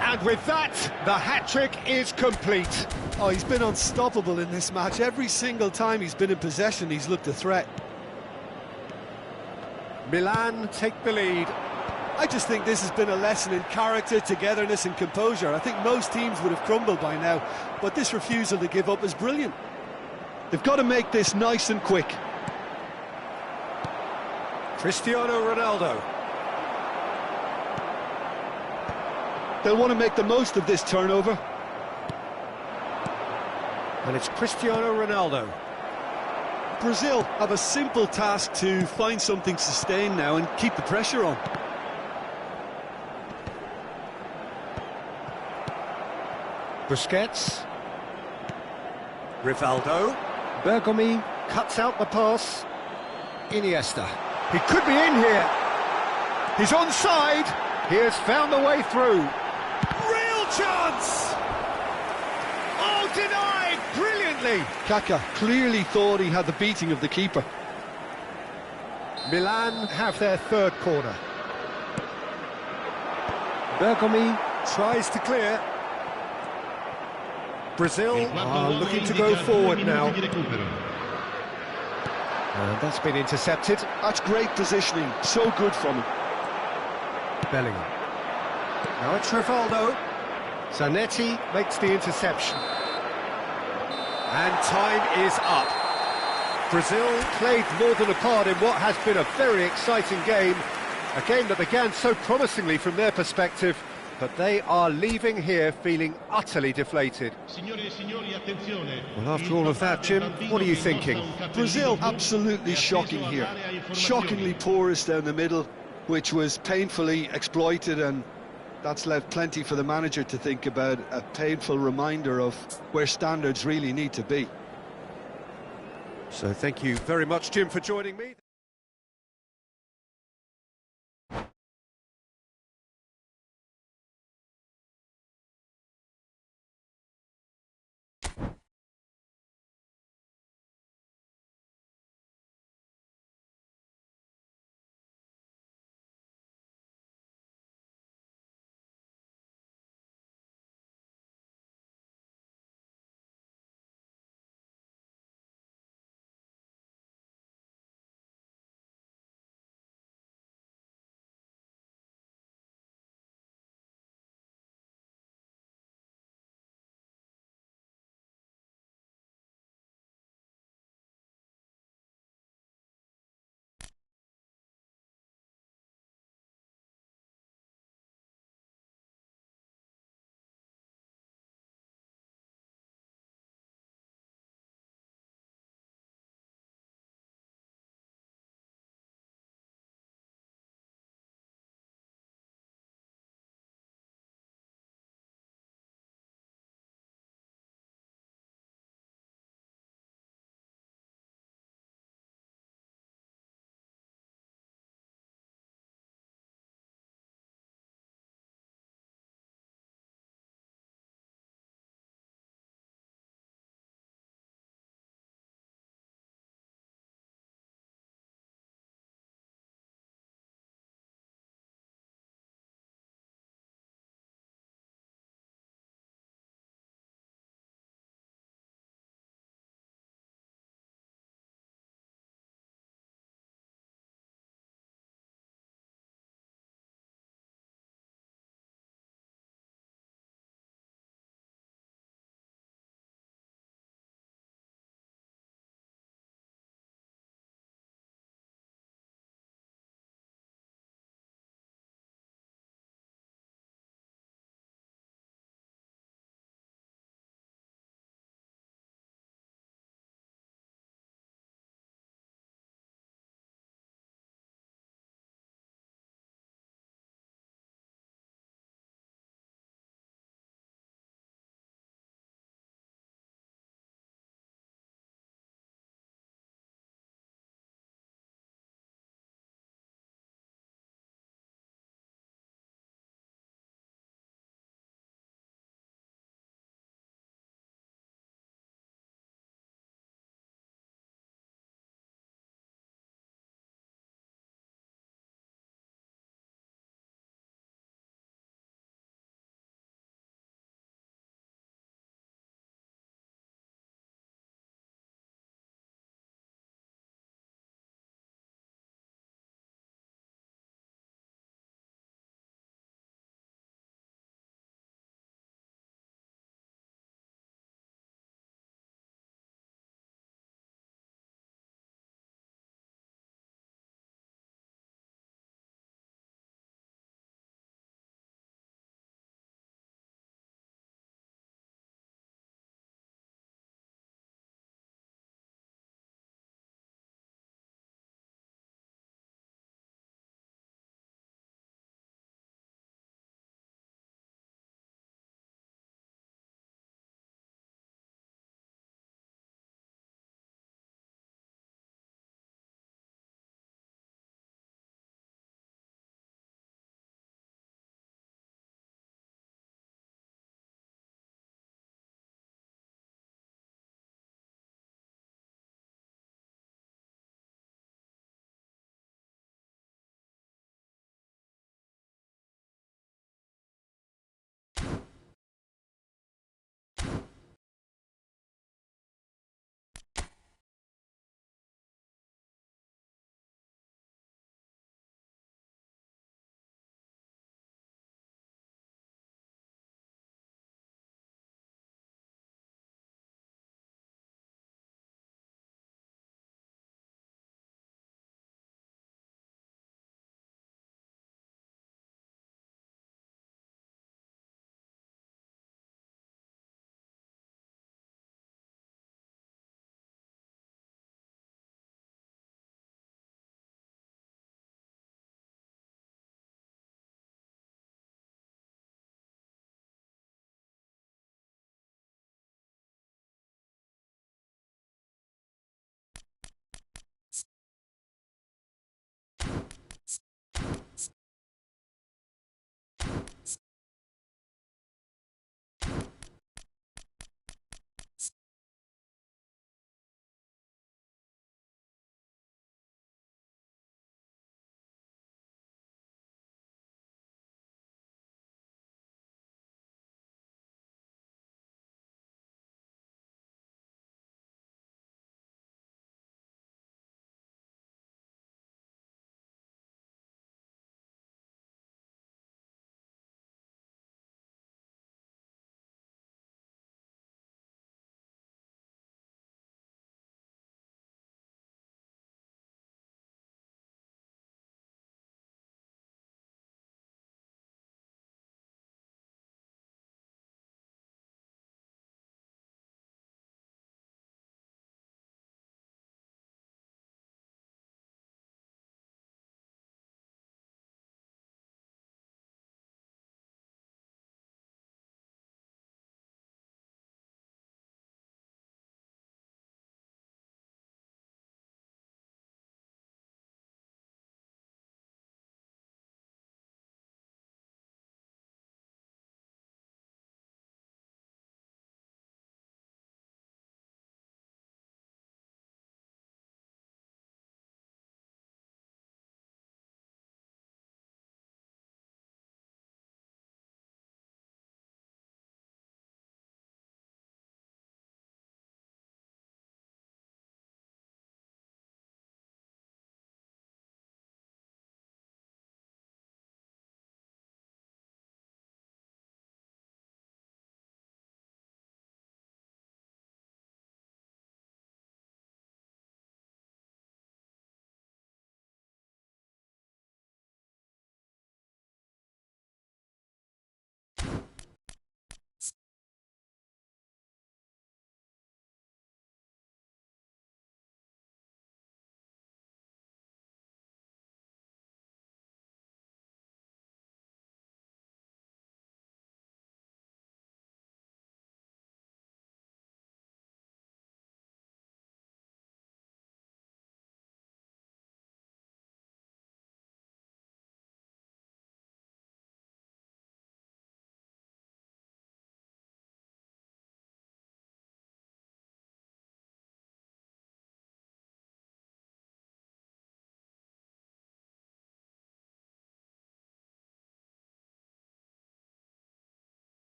And with that, the hat-trick is complete. Oh, he's been unstoppable in this match. Every single time he's been in possession, he's looked a threat. Milan take the lead. I just think this has been a lesson in character, togetherness and composure. I think most teams would have crumbled by now, but this refusal to give up is brilliant. They've got to make this nice and quick. Cristiano Ronaldo. They'll want to make the most of this turnover. And it's Cristiano Ronaldo. Brazil have a simple task to find something sustained now and keep the pressure on. Busquets. Rivaldo. Bergomi cuts out the pass. Iniesta. He could be in here. He's onside. He has found the way through. Real chance! Oh, denied brilliantly. Kaka clearly thought he had the beating of the keeper. Milan have their third corner. Bergomi tries to clear. Brazil are looking to go forward now. And that's been intercepted. That's great positioning, so good from him. Bellingham. Now it's Rivaldo. Zanetti makes the interception. And time is up. Brazil played more than a part in what has been a very exciting game. A game that began so promisingly from their perspective, but they are leaving here feeling utterly deflated. Well, after all of that, Jim, what are you thinking? Brazil absolutely shocking here. Shockingly porous down the middle, which was painfully exploited, and that's left plenty for the manager to think about. A painful reminder of where standards really need to be. So thank you very much, Jim, for joining me.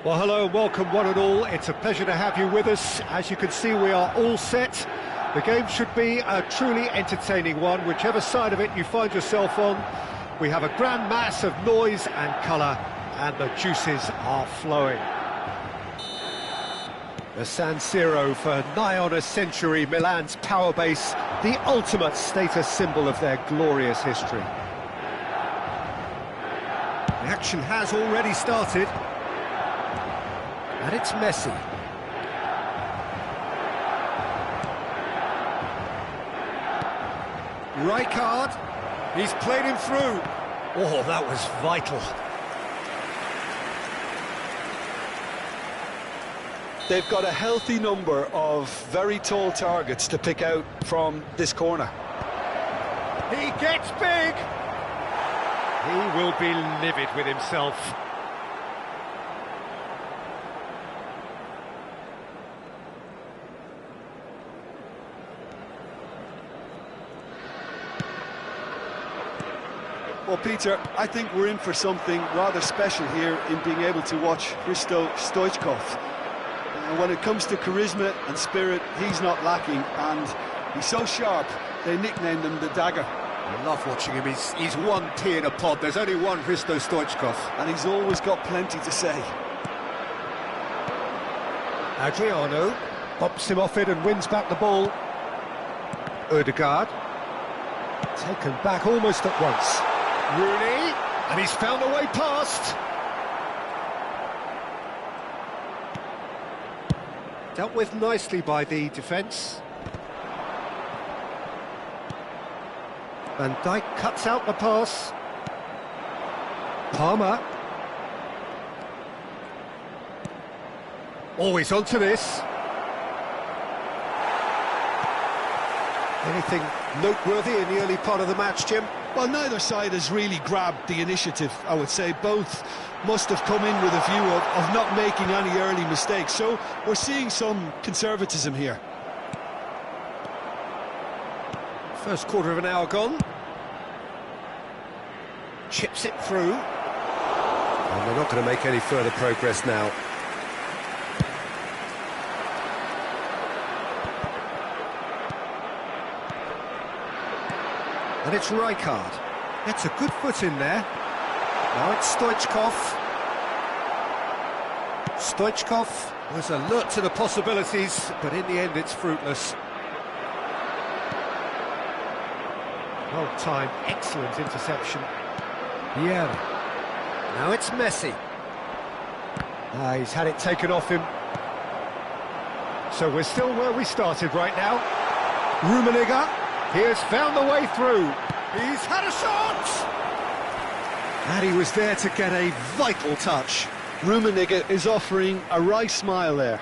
Well, hello and welcome one and all. It's a pleasure to have you with us. As you can see, we are all set. The game should be a truly entertaining one, whichever side of it you find yourself on. We have a grand mass of noise and colour, and the juices are flowing. The San Siro, for nigh on a century, Milan's power base, the ultimate status symbol of their glorious history. The action has already started. And it's Messi. Rijkaard, he's played him through. Oh, that was vital. They've got a healthy number of very tall targets to pick out from this corner. He gets big. He will be livid with himself. Well, Peter, I think we're in for something rather special here in being able to watch Hristo Stoichkov. When it comes to charisma and spirit, he's not lacking, and he's so sharp, they nicknamed him the Dagger. I love watching him. He's one pea in a pod. There's only one Hristo Stoichkov. And he's always got plenty to say. Adriano pops him off it and wins back the ball. Ødegaard, taken back almost at once. Rooney, and he's found a way past. Dealt with nicely by the defence. Van Dijk cuts out the pass. Palmer. Always onto this. Anything noteworthy in the early part of the match, Jim? Well, neither side has really grabbed the initiative, I would say. Both must have come in with a view of not making any early mistakes. So we're seeing some conservatism here. First quarter of an hour gone. Chips it through. And they're not going to make any further progress now. And it's Rijkaard. Gets a good foot in there. Now it's Stoichkov. Stoichkov was alert to the possibilities, but in the end it's fruitless. Well timed, excellent interception. Yeah. Now it's Messi. He's had it taken off him. So we're still where we started right now. Rummenigge. He has found the way through. He's had a shot! And he was there to get a vital touch. Rummenigge is offering a wry smile there.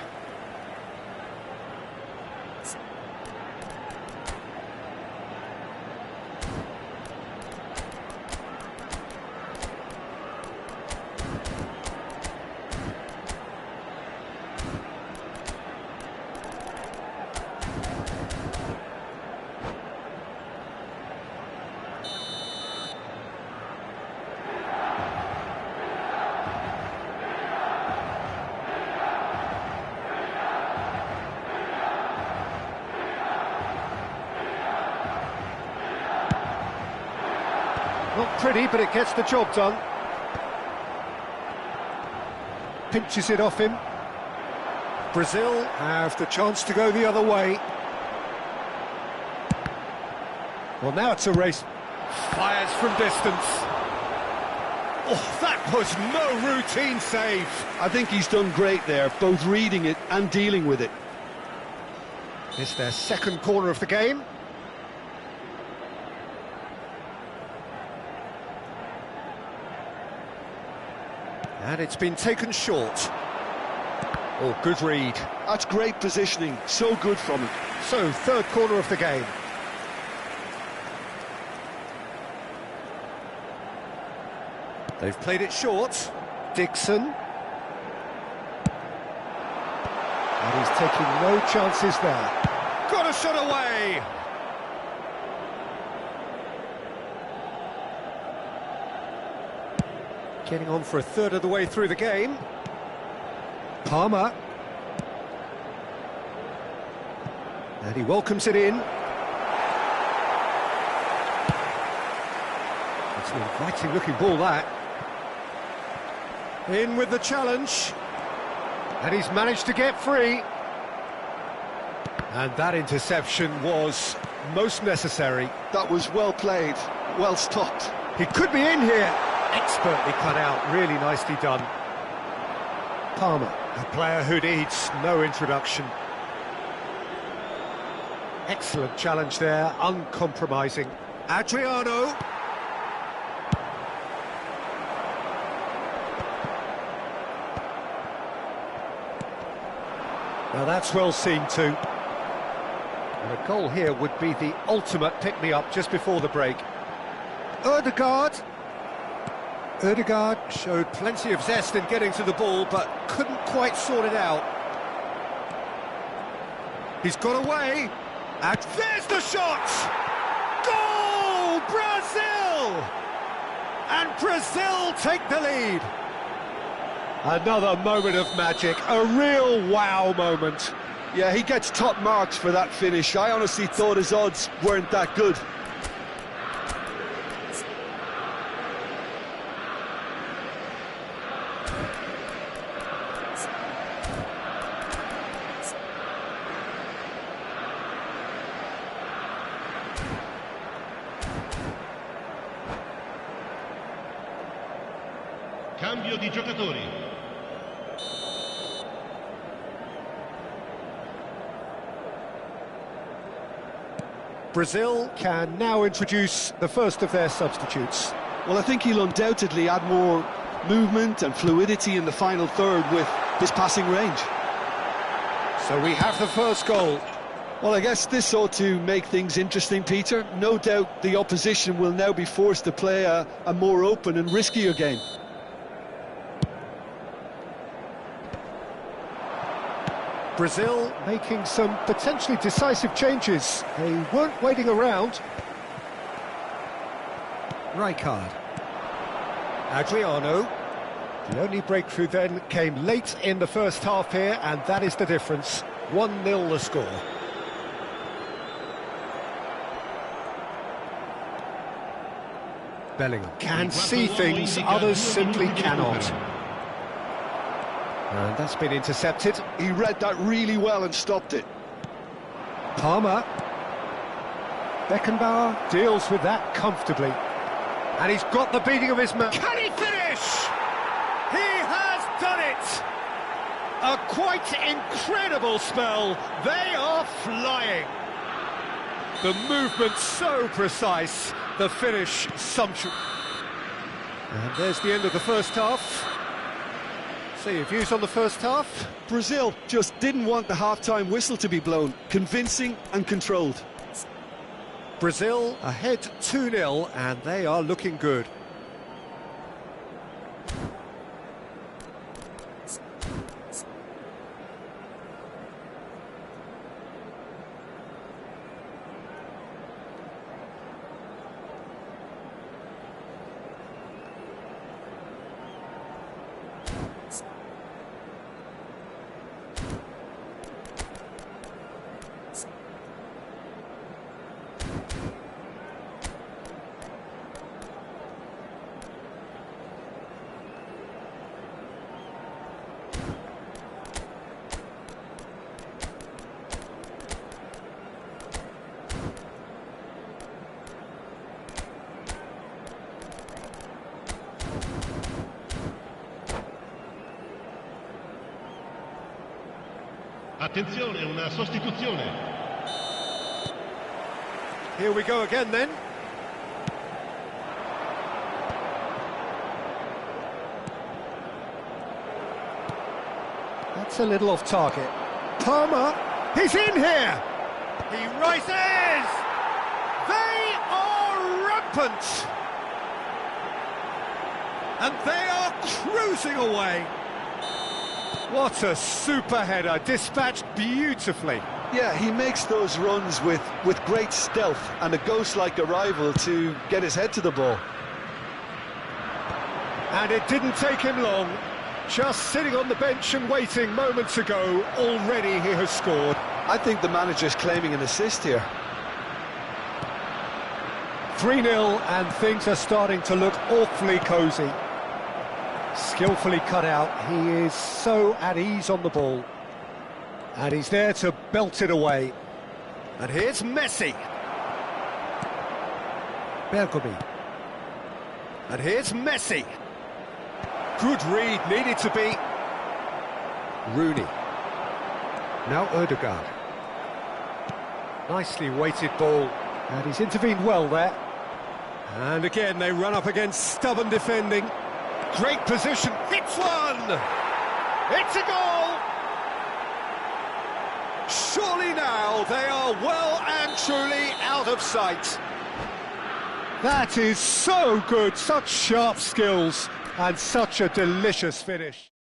Not pretty, but it gets the job done. Pinches it off him. Brazil have the chance to go the other way. Well, now it's a race. Fires from distance. Oh, that was no routine save. I think he's done great there, both reading it and dealing with it. It's their second corner of the game. And it's been taken short. Oh, good read. That's great positioning, so good from him. So, third corner of the game. They've played it short. Dixon. And he's taking no chances there. Got a shot away! Getting on for a third of the way through the game. Palmer. And he welcomes it in. It's an inviting looking ball, that. In with the challenge. And he's managed to get free. And that interception was most necessary. That was well played, well stopped. He could be in here. Expertly cut out, really nicely done. Palmer, a player who needs no introduction. Excellent challenge there, uncompromising. Adriano. Now that's well seen too. And a goal here would be the ultimate pick-me-up just before the break. Ødegaard showed plenty of zest in getting to the ball, but couldn't quite sort it out. He's got away, and there's the shot! Goal! Brazil! And Brazil take the lead. Another moment of magic, a real wow moment. Yeah, he gets top marks for that finish. I honestly thought his odds weren't that good. Cambio di giocatori. Brazil can now introduce the first of their substitutes. Well, I think he'll undoubtedly add more movement and fluidity in the final third with his passing range. So we have the first goal. Well, I guess this ought to make things interesting, Peter. No doubt the opposition will now be forced to play a more open and riskier game. Brazil making some potentially decisive changes. They weren't waiting around. Rijkaard. Adriano. The only breakthrough then came late in the first half here, and that is the difference. 1-0 the score. Bellingham can see things others simply cannot. And that's been intercepted. He read that really well and stopped it. Palmer. Beckenbauer deals with that comfortably. And he's got the beating of his man. Can he finish? He has done it! A quite incredible spell. They are flying. The movement so precise, the finish sumptuous. And there's the end of the first half. So your views on the first half? Brazil just didn't want the half-time whistle to be blown. Convincing and controlled. Brazil ahead 2-0, and they are looking good. Attenzione, una sostituzione. Here we go again then. That's a little off target. Palmer, he's in here! He rises! They are rampant! And they are cruising away! What a super header, dispatched beautifully. Yeah, he makes those runs with great stealth and a ghost-like arrival to get his head to the ball. And it didn't take him long. Just sitting on the bench and waiting moments ago, already he has scored. I think the manager's claiming an assist here. 3-0 and things are starting to look awfully cosy. Skillfully cut out, he is so at ease on the ball. And he's there to belt it away. And here's Messi. Bergomi. And here's Messi. Good read, needed to be. Rooney. Now Ødegaard. Nicely weighted ball. And he's intervened well there. And again, they run up against stubborn defending. Great position, hits one! It's a goal! Surely now they are well and truly out of sight. That is so good, such sharp skills and such a delicious finish.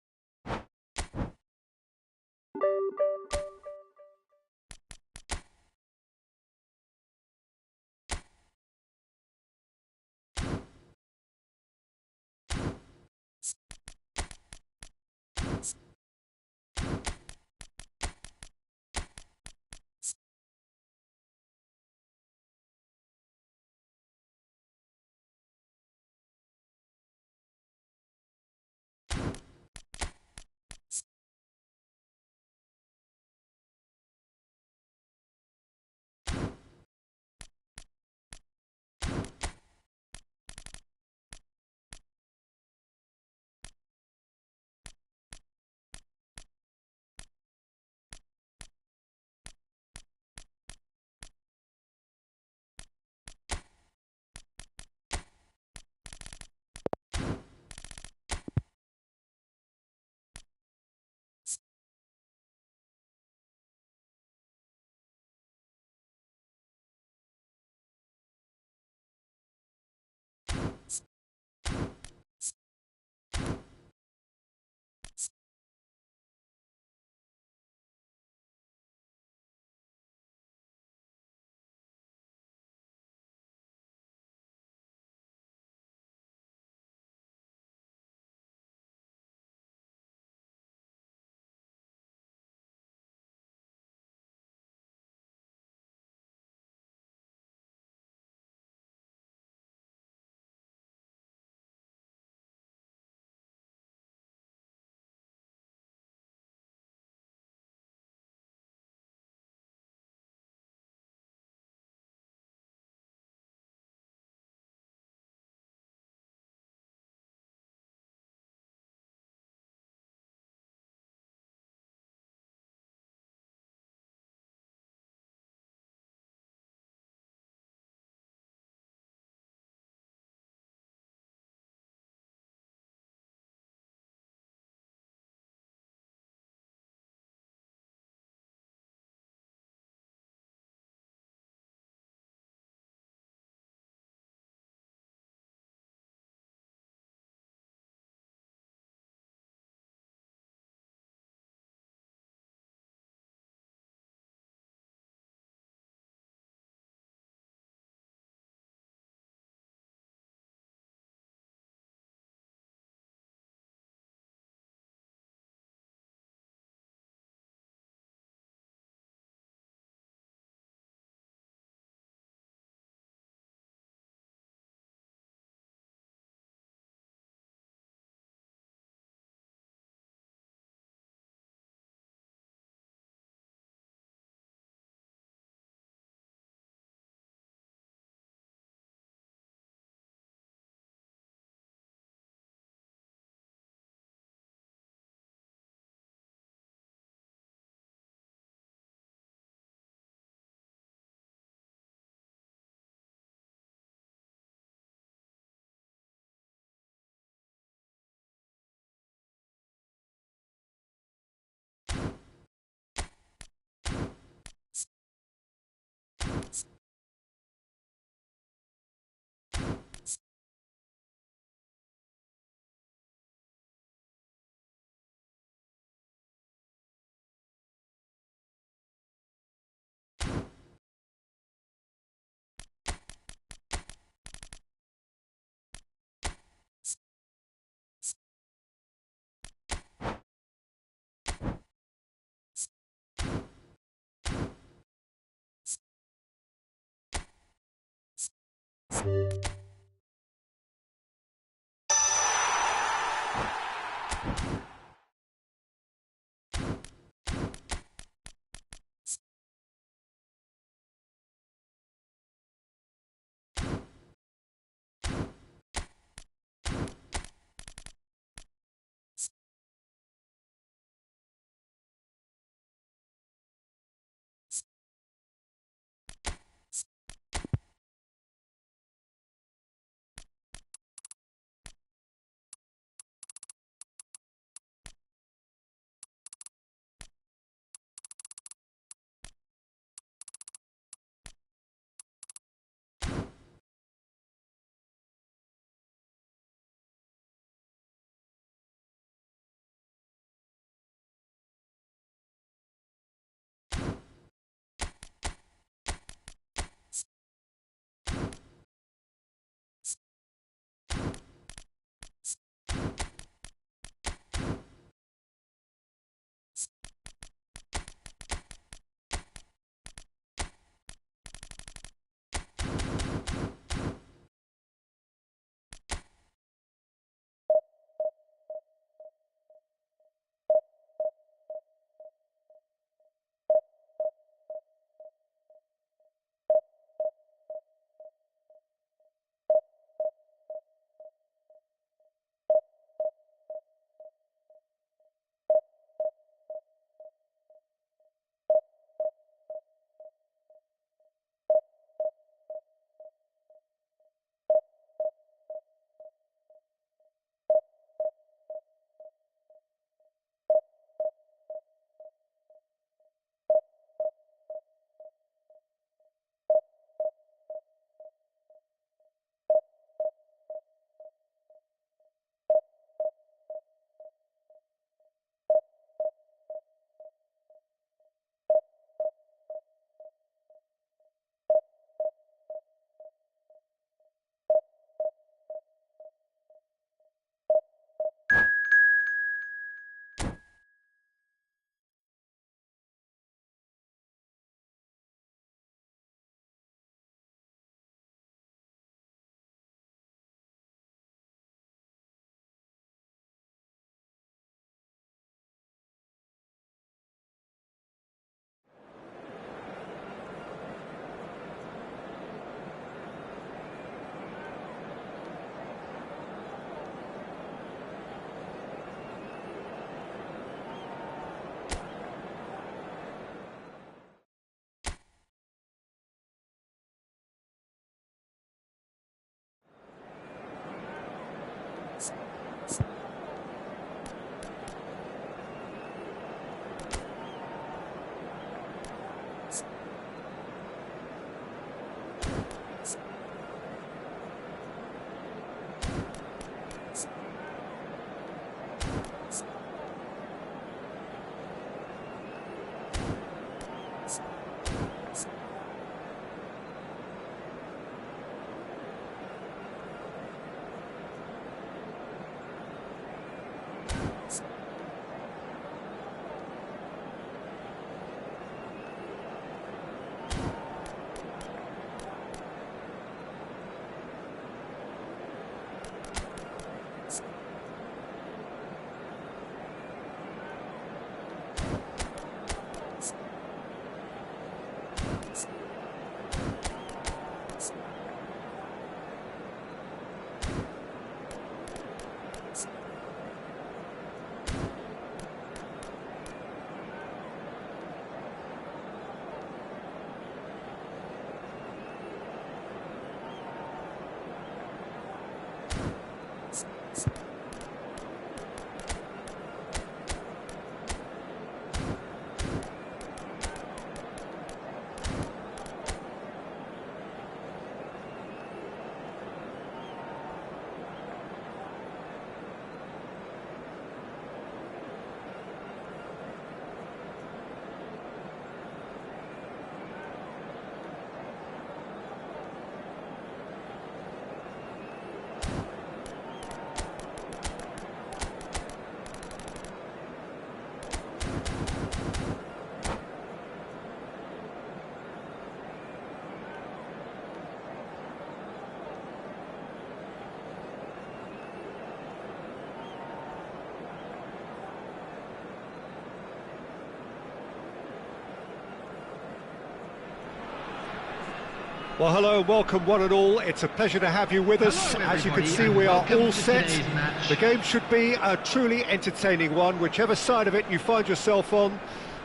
Well, hello and welcome one and all. It's a pleasure to have you with us. Hello, as you can everybody, see, and we are welcome all to set. today's match. The game should be a truly entertaining one, whichever side of it you find yourself on.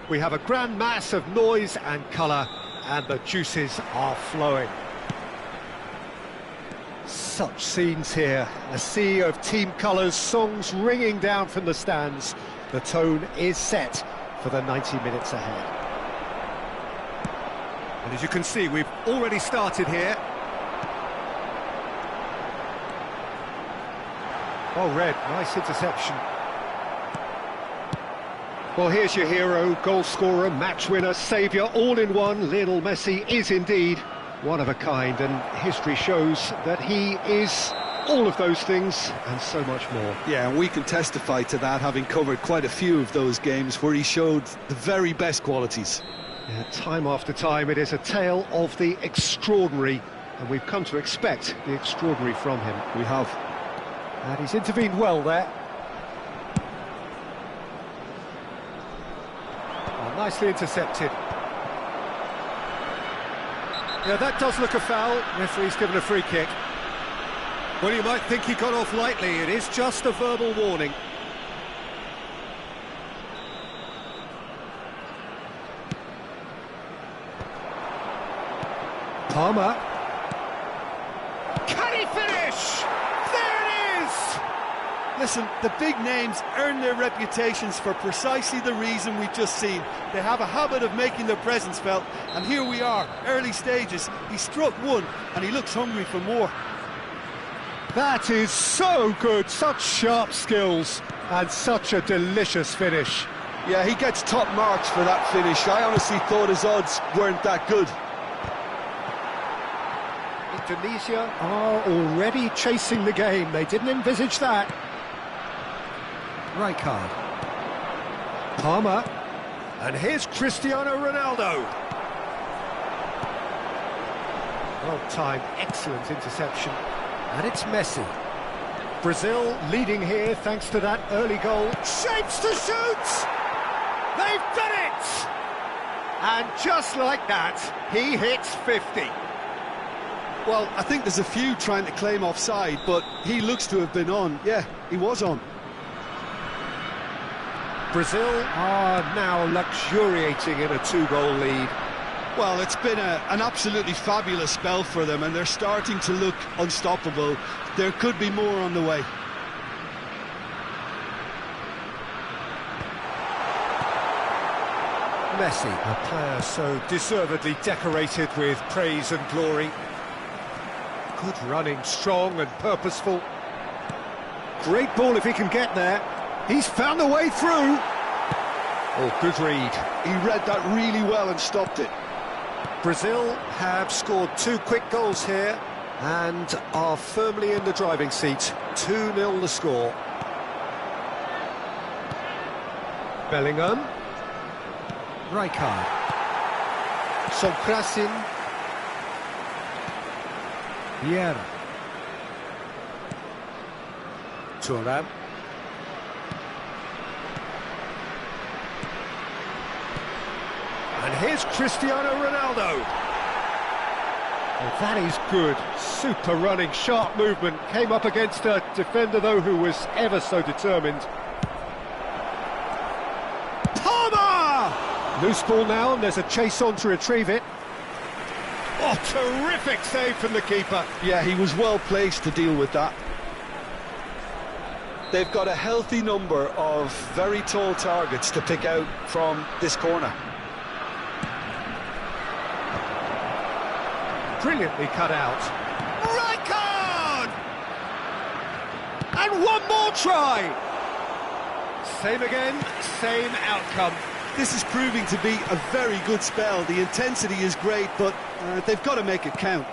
We have a grand mass of noise and colour, and the juices are flowing. Such scenes here, a sea of team colours, songs ringing down from the stands. The tone is set for the 90 minutes ahead. And as you can see, we've already started here. Oh, Red, nice interception. Well, here's your hero, goal scorer, match winner, saviour, all in one. Lionel Messi is indeed one of a kind, and history shows that he is all of those things and so much more. Yeah, and we can testify to that, having covered quite a few of those games where he showed the very best qualities. Yeah, time after time, it is a tale of the extraordinary, and we've come to expect the extraordinary from him. We have. And he's intervened well there. Oh, nicely intercepted. Yeah, that does look a foul. Referee's given a free kick. Well, you might think he got off lightly. It is just a verbal warning. Palmer. Can he finish? There it is! Listen, the big names earn their reputations for precisely the reason we've just seen. They have a habit of making their presence felt, and here we are, early stages. He struck one, and he looks hungry for more. That is so good, such sharp skills, and such a delicious finish. Yeah, he gets top marks for that finish. I honestly thought his odds weren't that good. Indonesia are already chasing the game. They didn't envisage that. Rijkaard. Palmer. And here's Cristiano Ronaldo. Well timed, excellent interception. And it's Messi. Brazil leading here thanks to that early goal. Shapes to shoot! They've done it! And just like that, he hits 50. Well, I think there's a few trying to claim offside, but he looks to have been on. Yeah, he was on. Brazil are now luxuriating in a two-goal lead. Well, it's been an absolutely fabulous spell for them, and they're starting to look unstoppable. There could be more on the way. Messi, a player so deservedly decorated with praise and glory. Good running, strong and purposeful. Great ball if he can get there. He's found a way through. Oh, good read. He read that really well and stopped it. Brazil have scored two quick goals here and are firmly in the driving seat. 2-0 the score. Bellingham. Rijkaard. Sokrasin. Vieira. Thuram. And here's Cristiano Ronaldo. Well, that is good. Super running, sharp movement. Came up against a defender, though, who was ever so determined. Palmer! Loose ball now, and there's a chase on to retrieve it. Oh, terrific save from the keeper. Yeah, he was well placed to deal with that. They've got a healthy number of very tall targets to pick out from this corner. Brilliantly cut out. Rijkaard! And one more try! Same again, same outcome. This is proving to be a very good spell. The intensity is great, but they've got to make it count.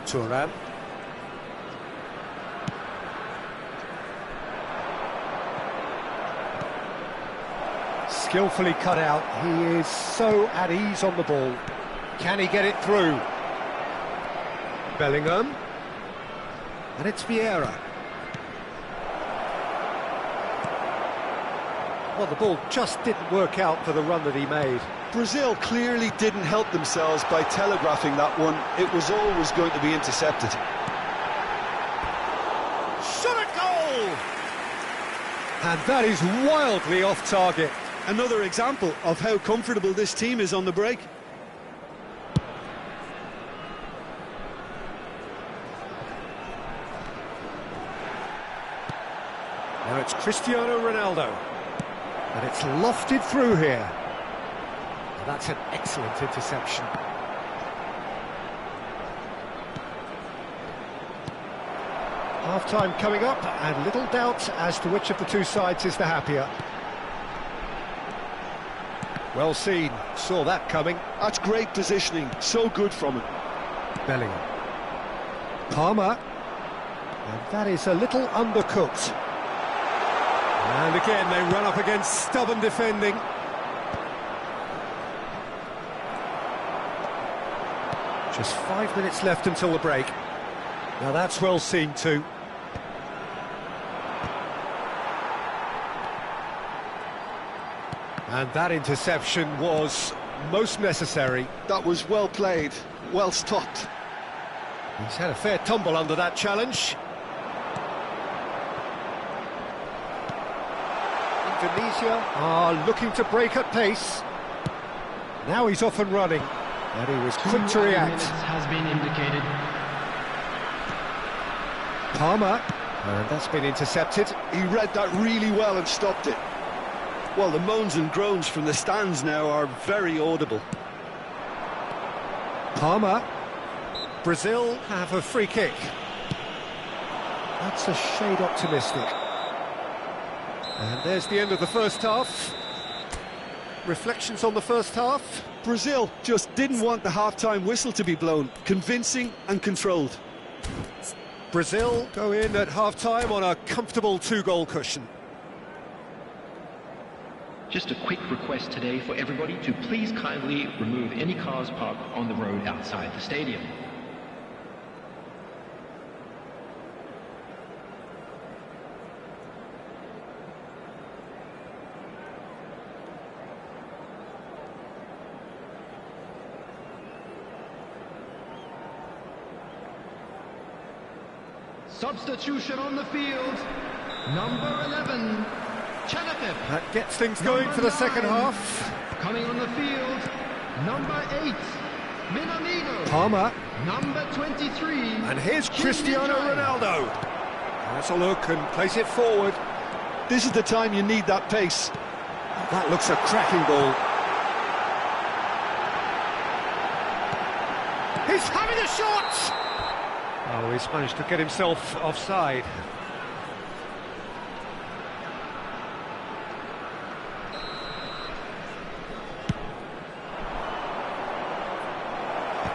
Thuram. Skillfully cut out. He is so at ease on the ball. Can he get it through? Bellingham. And it's Vieira. Well, the ball just didn't work out for the run that he made. Brazil clearly didn't help themselves by telegraphing that one. It was always going to be intercepted. Shot at goal! And that is wildly off target. Another example of how comfortable this team is on the break. Now it's Cristiano Ronaldo. And it's lofted through here. And that's an excellent interception. Half-time coming up, and little doubt as to which of the two sides is the happier. Well seen, saw that coming. That's great positioning, so good from him. Bellingham. Palmer. And that is a little undercooked. And again, they run up against stubborn defending. Just 5 minutes left until the break. Now that's well seen too. And that interception was most necessary. That was well played, well stopped. He's had a fair tumble under that challenge. Indonesia are looking to break at pace. Now he's off and running, and he was quick to react. Has been indicated. Palmer, and that's been intercepted. He read that really well and stopped it. Well, the moans and groans from the stands now are very audible. Palmer. Brazil have a free kick. That's a shade optimistic. And there's the end of the first half. Reflections on the first half? Brazil just didn't want the half-time whistle to be blown. Convincing and controlled. Brazil go in at half-time on a comfortable 2-goal cushion. Just a quick request today for everybody to please kindly remove any cars parked on the road outside the stadium. Substitution on the field, number 11, Chernev. That gets things going for the second half. Coming on the field, number 8, Minamino. Palmer. Number 23. And here's Cristiano Ronaldo. Has a look and plays it forward. This is the time you need that pace. That looks a cracking ball. He's having a shot! Oh, he's managed to get himself offside.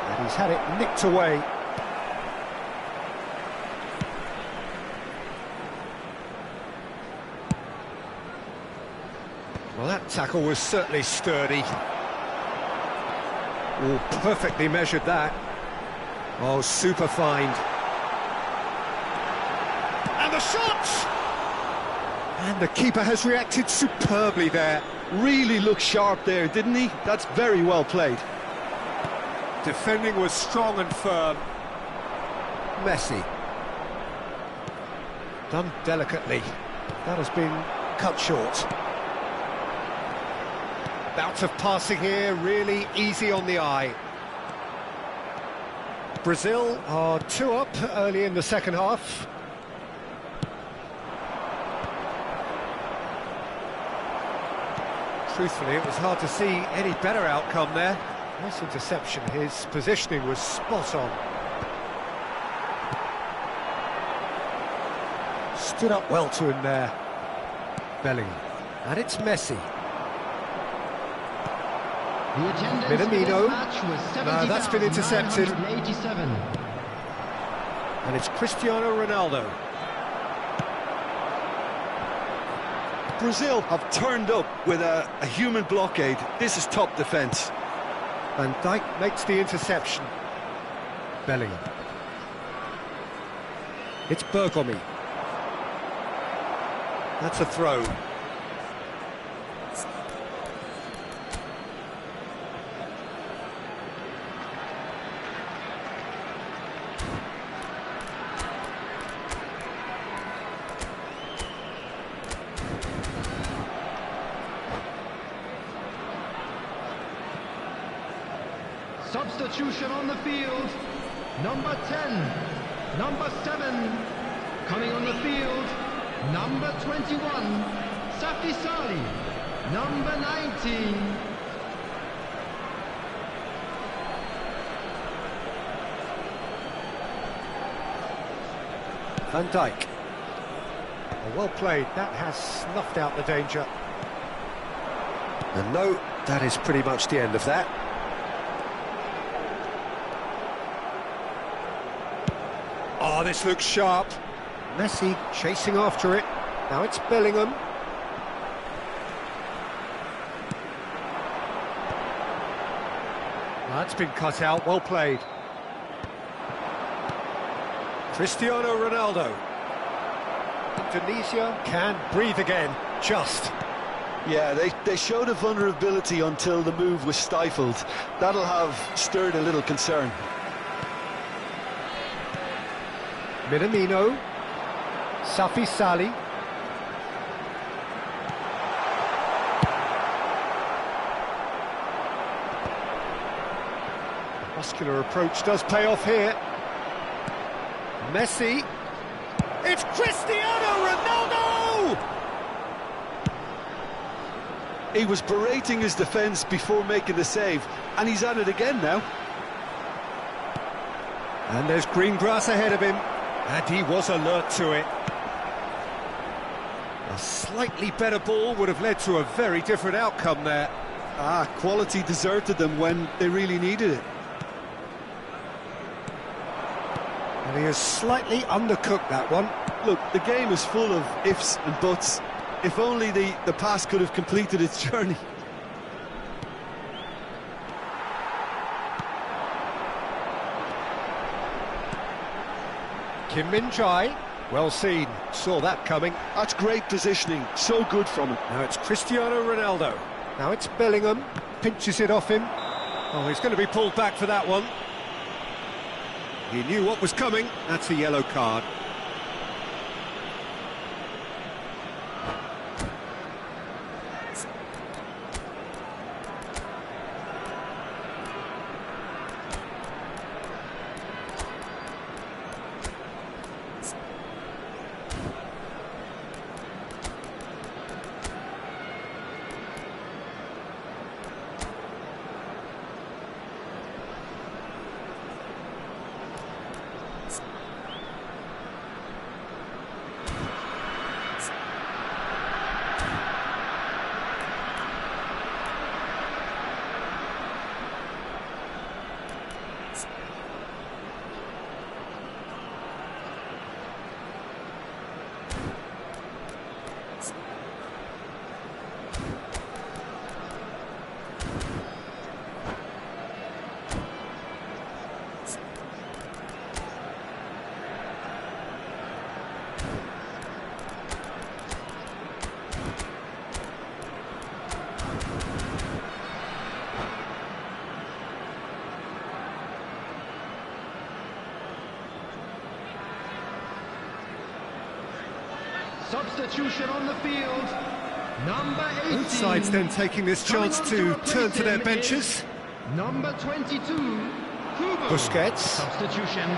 And he's had it nicked away. Well, that tackle was certainly sturdy. Oh, perfectly measured that. Oh, super find. And the shot! And the keeper has reacted superbly there. Really looked sharp there, didn't he? That's very well played. Defending was strong and firm. Messi. Done delicately. That has been cut short. Bout of passing here, really easy on the eye. Brazil are 2 up early in the second half. Truthfully, it was hard to see any better outcome there. Nice interception, his positioning was spot on. Stood up well to him there. Bellingham. And it's Messi. Minamino. No, that's been intercepted. And it's Cristiano Ronaldo. Brazil have turned up with a human blockade. This is top defence. Van Dijk makes the interception. Bellingham. It's Bergomi. That's a throw. Substitution on the field. Number 10, number 7, coming on the field, number 21, Safi Sali, number 19. Van Dijk. Well played, that has snuffed out the danger. And no, that is pretty much the end of that. Oh, this looks sharp. Messi chasing after it. Now it's Bellingham. That's been cut out, well played. Cristiano Ronaldo. Indonesia can breathe again, just. Yeah, they showed a vulnerability until the move was stifled. That'll have stirred a little concern. Minamino. Safi Sali. Muscular approach does pay off here. Messi. It's Cristiano Ronaldo! He was berating his defence before making the save, and he's at it again now. And there's green grass ahead of him, and he was alert to it. A slightly better ball would have led to a very different outcome there. Quality deserted them when they really needed it. And he has slightly undercooked that one. Look, the game is full of ifs and buts. If only the pass could have completed its journey. Kim Min-jae, well seen, saw that coming. That's great positioning, so good from him. Now it's Cristiano Ronaldo. Now it's Bellingham, pinches it off him. Oh, he's going to be pulled back for that one. He knew what was coming, that's a yellow card. Substitution on the field, number 18. Both sides then taking this chance to turn to their benches. Number 22, Kubo. Busquets. Substitution.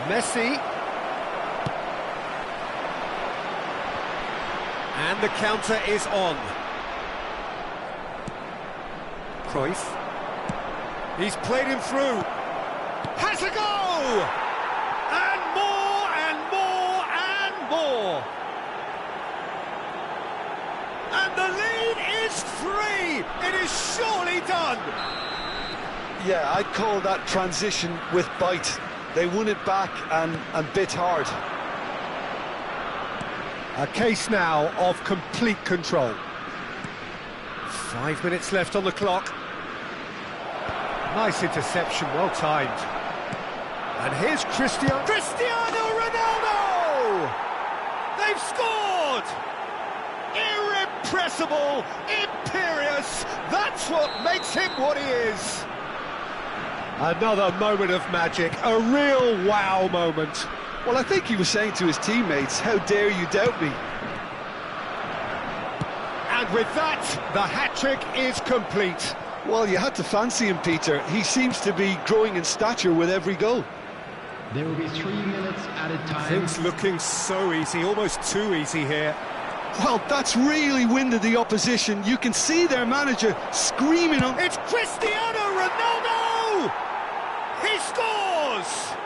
Messi. And the counter is on. Cruyff. He's played him through. Has a go! And more and more and more. And the lead is 3. It is surely done. Yeah, I'd call that transition with bite. They won it back and bit hard. A case now of complete control. 5 minutes left on the clock. Nice interception, well timed. And here's Cristiano Ronaldo! They've scored! Irrepressible, imperious, that's what makes him what he is. Another moment of magic, a real wow moment. Well, I think he was saying to his teammates, how dare you doubt me? And And with that, the hat-trick is complete. Well, you had to fancy him, Peter. He seems to be growing in stature with every goal. There will be 3 minutes added time. Things looking so easy, almost too easy here. Well, that's really winded the opposition. You can see their manager screaming on. It's Cristiano Ronaldo! He scores!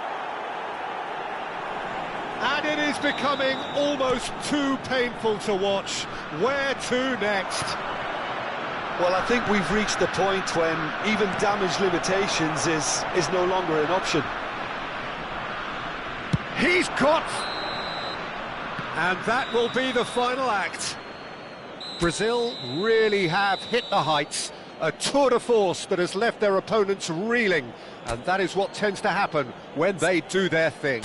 And it is becoming almost too painful to watch. Where to next? Well, I think we've reached the point when even damage limitations is no longer an option. He's got... And that will be the final act. Brazil really have hit the heights. A tour de force that has left their opponents reeling. And that is what tends to happen when they do their thing.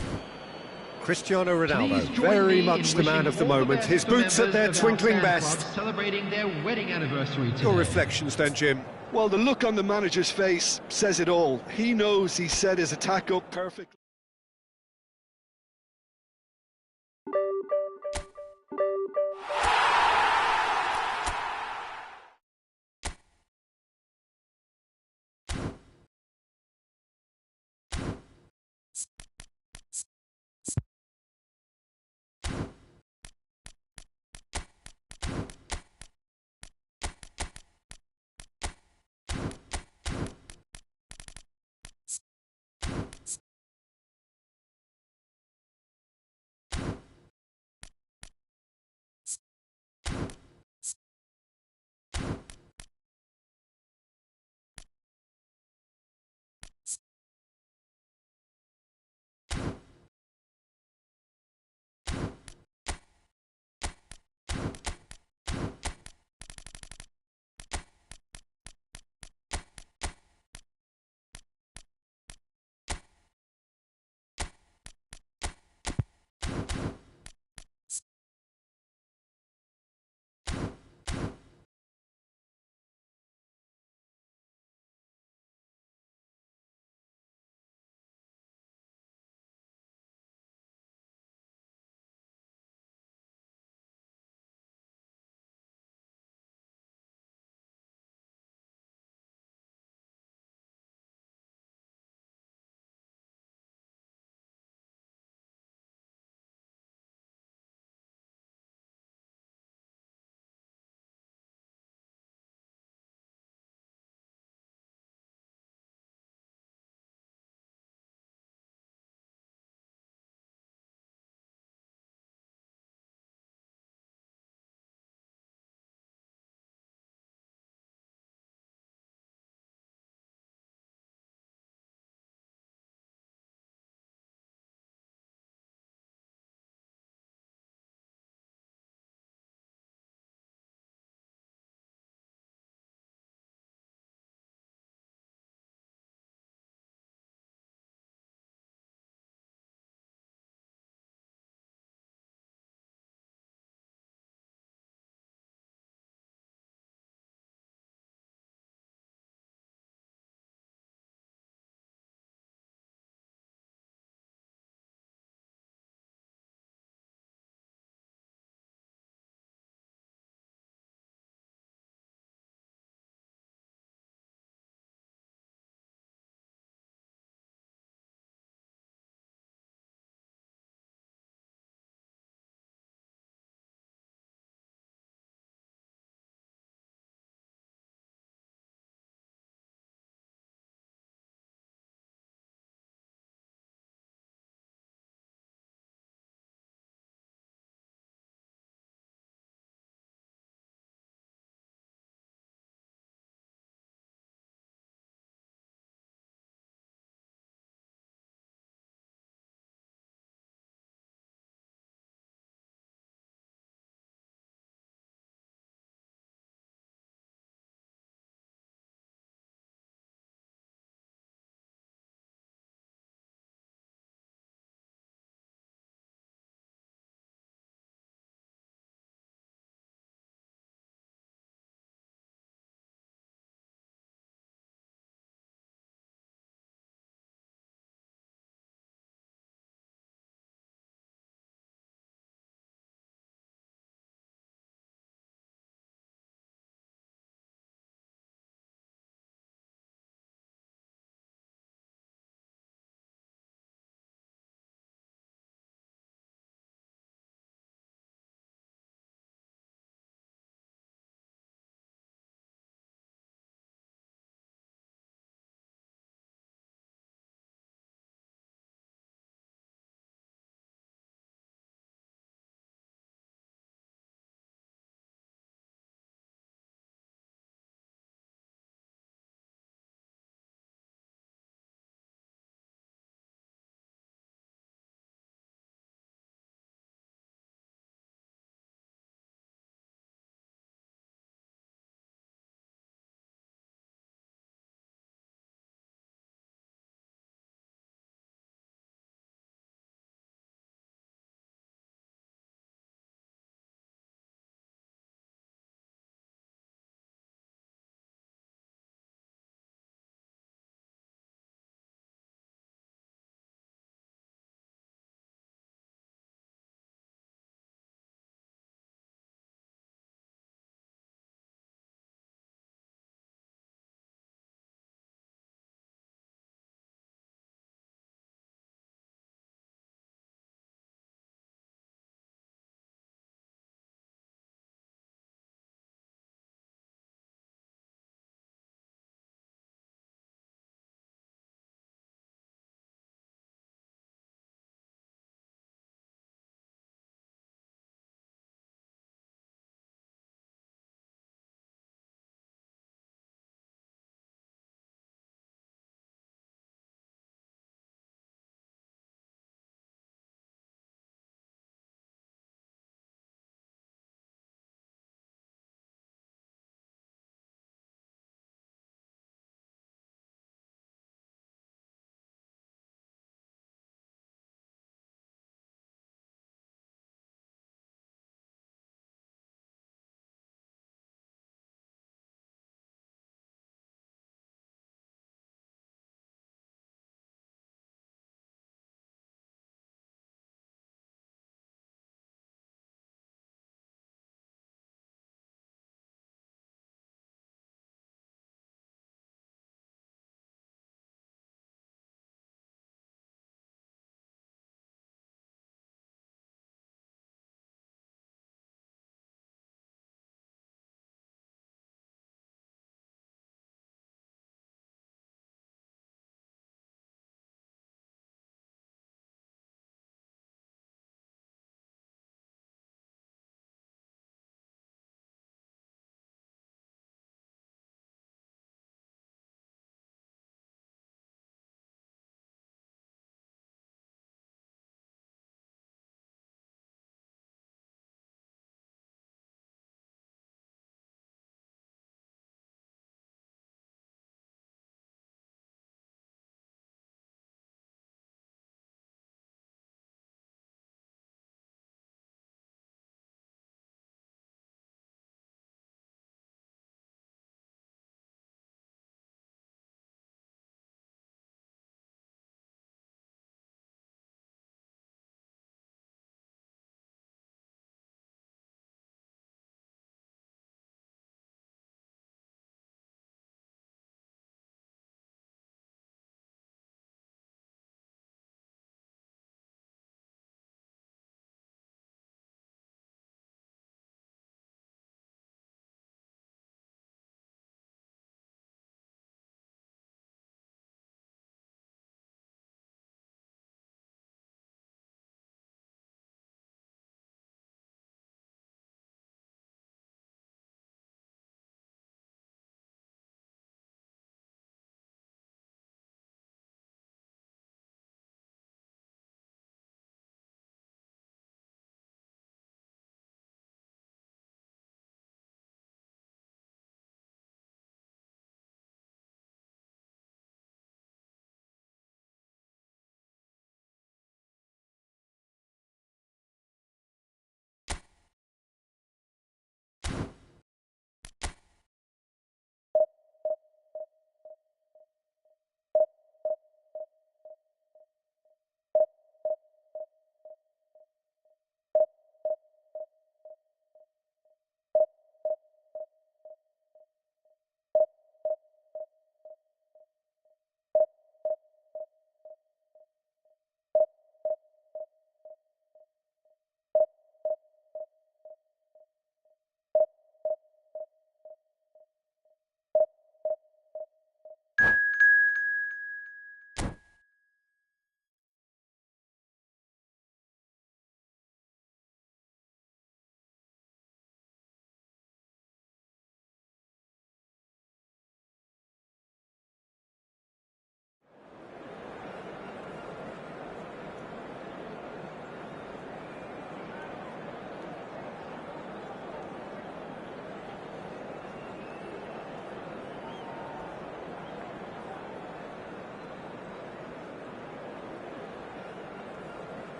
Cristiano Ronaldo, very much the man of the moment. His boots at their twinkling best. Celebrating their wedding anniversary today. Your reflections then, Jim? Well, the look on the manager's face says it all. He knows he set his attack up perfectly.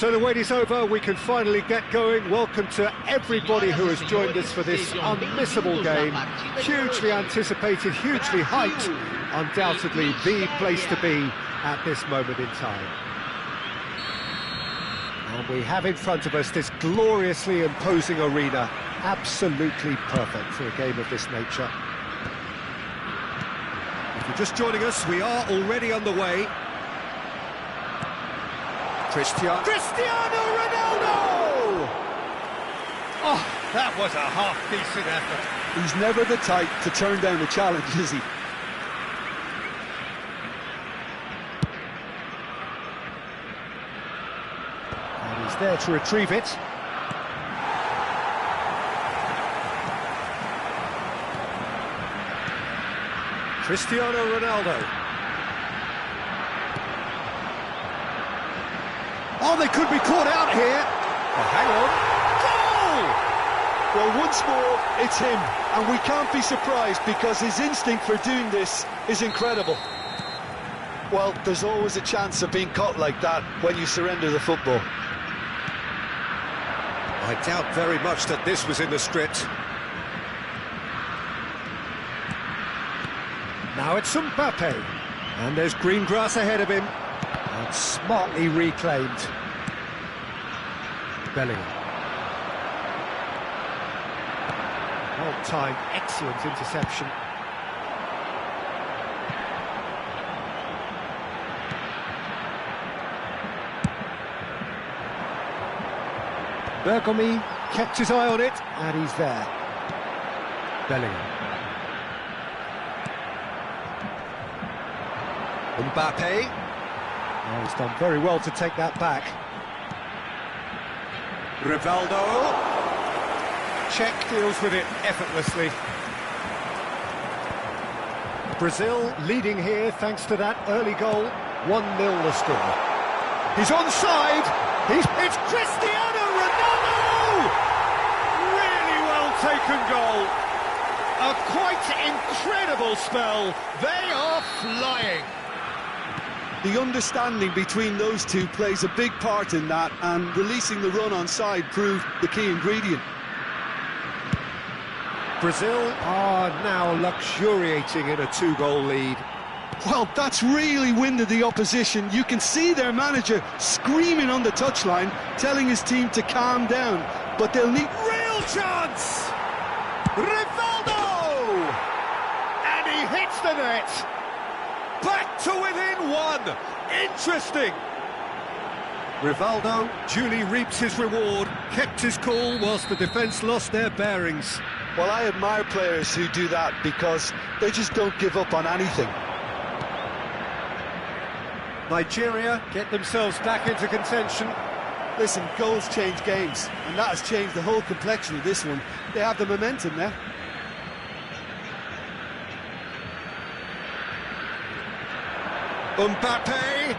So the wait is over, we can finally get going. Welcome to everybody who has joined us for this unmissable game. Hugely anticipated, hugely hyped, undoubtedly the place to be at this moment in time. And we have in front of us this gloriously imposing arena, absolutely perfect for a game of this nature. If you're just joining us, we are already underway. Cristiano Ronaldo! Oh, that was a half-decent effort. He's never the type to turn down a challenge, is he? And he's there to retrieve it. Cristiano Ronaldo. Oh, they could be caught out here. Oh, hang on. Goal! Well, once more, it's him. And we can't be surprised because his instinct for doing this is incredible. Well, there's always a chance of being caught like that when you surrender the football. I doubt very much that this was in the script. Now it's Mbappe. And there's green grass ahead of him. And smartly reclaimed. Bellingham. Well-timed, excellent interception. Bergomi kept his eye on it, and he's there. Bellingham. Mbappe. Oh, he's done very well to take that back. Rivaldo. Czech deals with it effortlessly. Brazil leading here thanks to that early goal. 1-0 the score. He's onside. It's Cristiano Ronaldo! Really well taken goal. A quite incredible spell. They are flying. The understanding between those two plays a big part in that, and releasing the run on side proved the key ingredient. Brazil are now luxuriating in a 2-goal lead. Well, that's really winded the opposition. You can see their manager screaming on the touchline, telling his team to calm down, but they'll need... Real chance! Rivaldo! And he hits the net! Back to within one! Interesting! Rivaldo duly reaps his reward, kept his cool whilst the defence lost their bearings. Well, I admire players who do that because they just don't give up on anything. Nigeria get themselves back into contention. Listen, goals change games, and that has changed the whole complexion of this one. They have the momentum now. Mbappe.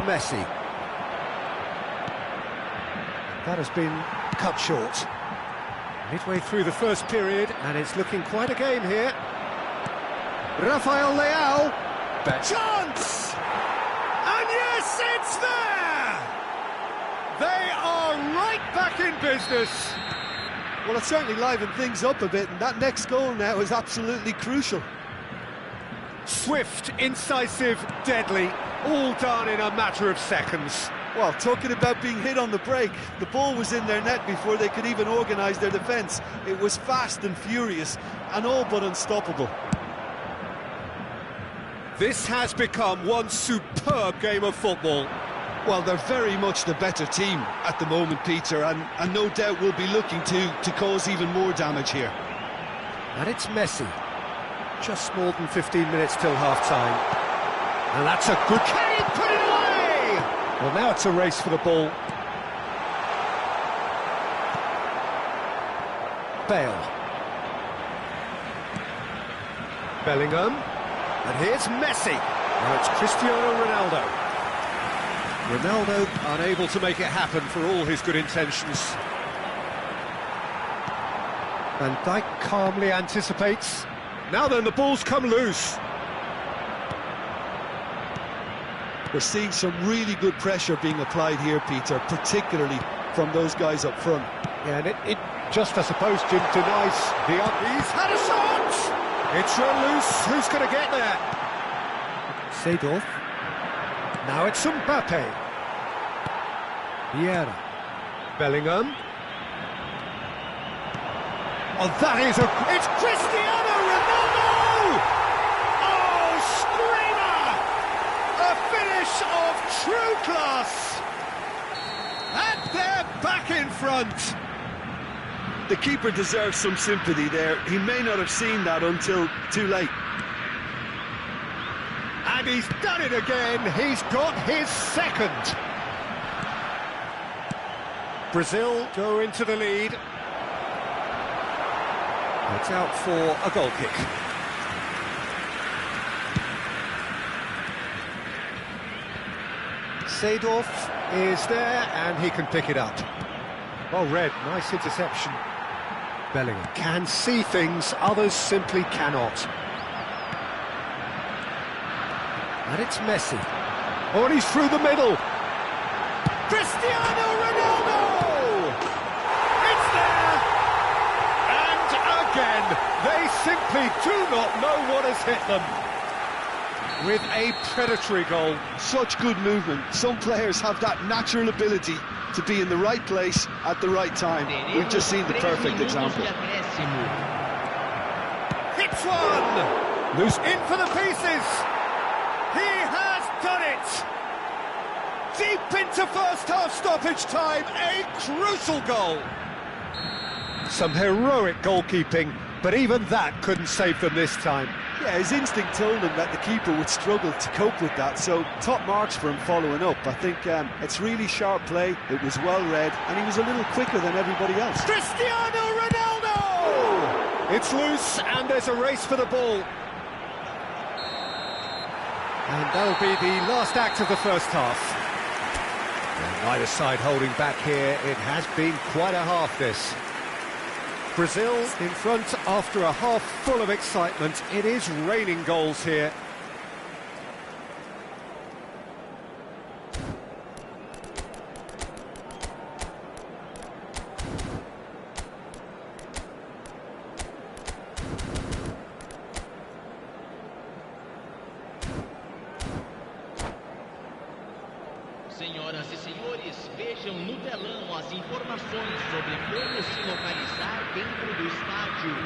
Messi. That has been cut short. Midway through the first period, and it's looking quite a game here. Rafael Leao. Chance! And yes, it's there! They are right back in business. Well, it's certainly livened things up a bit, and that next goal now is absolutely crucial. Swift, incisive, deadly, all done in a matter of seconds. Well, talking about being hit on the break, the ball was in their net before they could even organise their defence. It was fast and furious, and all but unstoppable. This has become one superb game of football. Well, they're very much the better team at the moment, Peter, and no doubt will be looking to cause even more damage here. And it's Messi. Just more than 15 minutes till half-time. And that's a good... Can he put it away? Well, now it's a race for the ball. Bale. Bellingham. And here's Messi. Now it's Cristiano Ronaldo. Ronaldo unable to make it happen for all his good intentions. Van Dijk calmly anticipates. Now then, the ball's come loose. We're seeing some really good pressure being applied here, Peter, particularly from those guys up front. Yeah, and it just, I suppose, Jim, denies the up. He's had a shot! It's run loose. Who's going to get there? Seedorf. Now it's Mbappe. Vieira. Bellingham. Oh, that is it's Cristiano Ronaldo! Oh, screamer! A finish of true class! And they're back in front. The keeper deserves some sympathy there. He may not have seen that until too late. And he's done it again. He's got his second. Brazil go into the lead. It's out for a goal kick. Seedorf is there and he can pick it up. Well read, nice interception. Bellingham can see things others simply cannot. And it's Messi. Oh, and he's through the middle. Cristiano Ronaldo! It's there! And again, they simply do not know what has hit them. With a predatory goal. Such good movement. Some players have that natural ability to be in the right place at the right time. We've just seen the perfect example. Hits one! Loose in for the pieces! He has done it! Deep into first half stoppage time, a crucial goal! Some heroic goalkeeping, but even that couldn't save them this time. Yeah, his instinct told him that the keeper would struggle to cope with that, so top marks for him following up. I think it's really sharp play, it was well read, and he was a little quicker than everybody else. Cristiano Ronaldo! It's loose, and there's a race for the ball. And that'll be the last act of the first half. And neither side holding back here. It has been quite a half, this. Brazil in front after a half full of excitement. It is raining goals here. Senhoras e senhores, vejam no telão as informações sobre como se localizar dentro do estádio.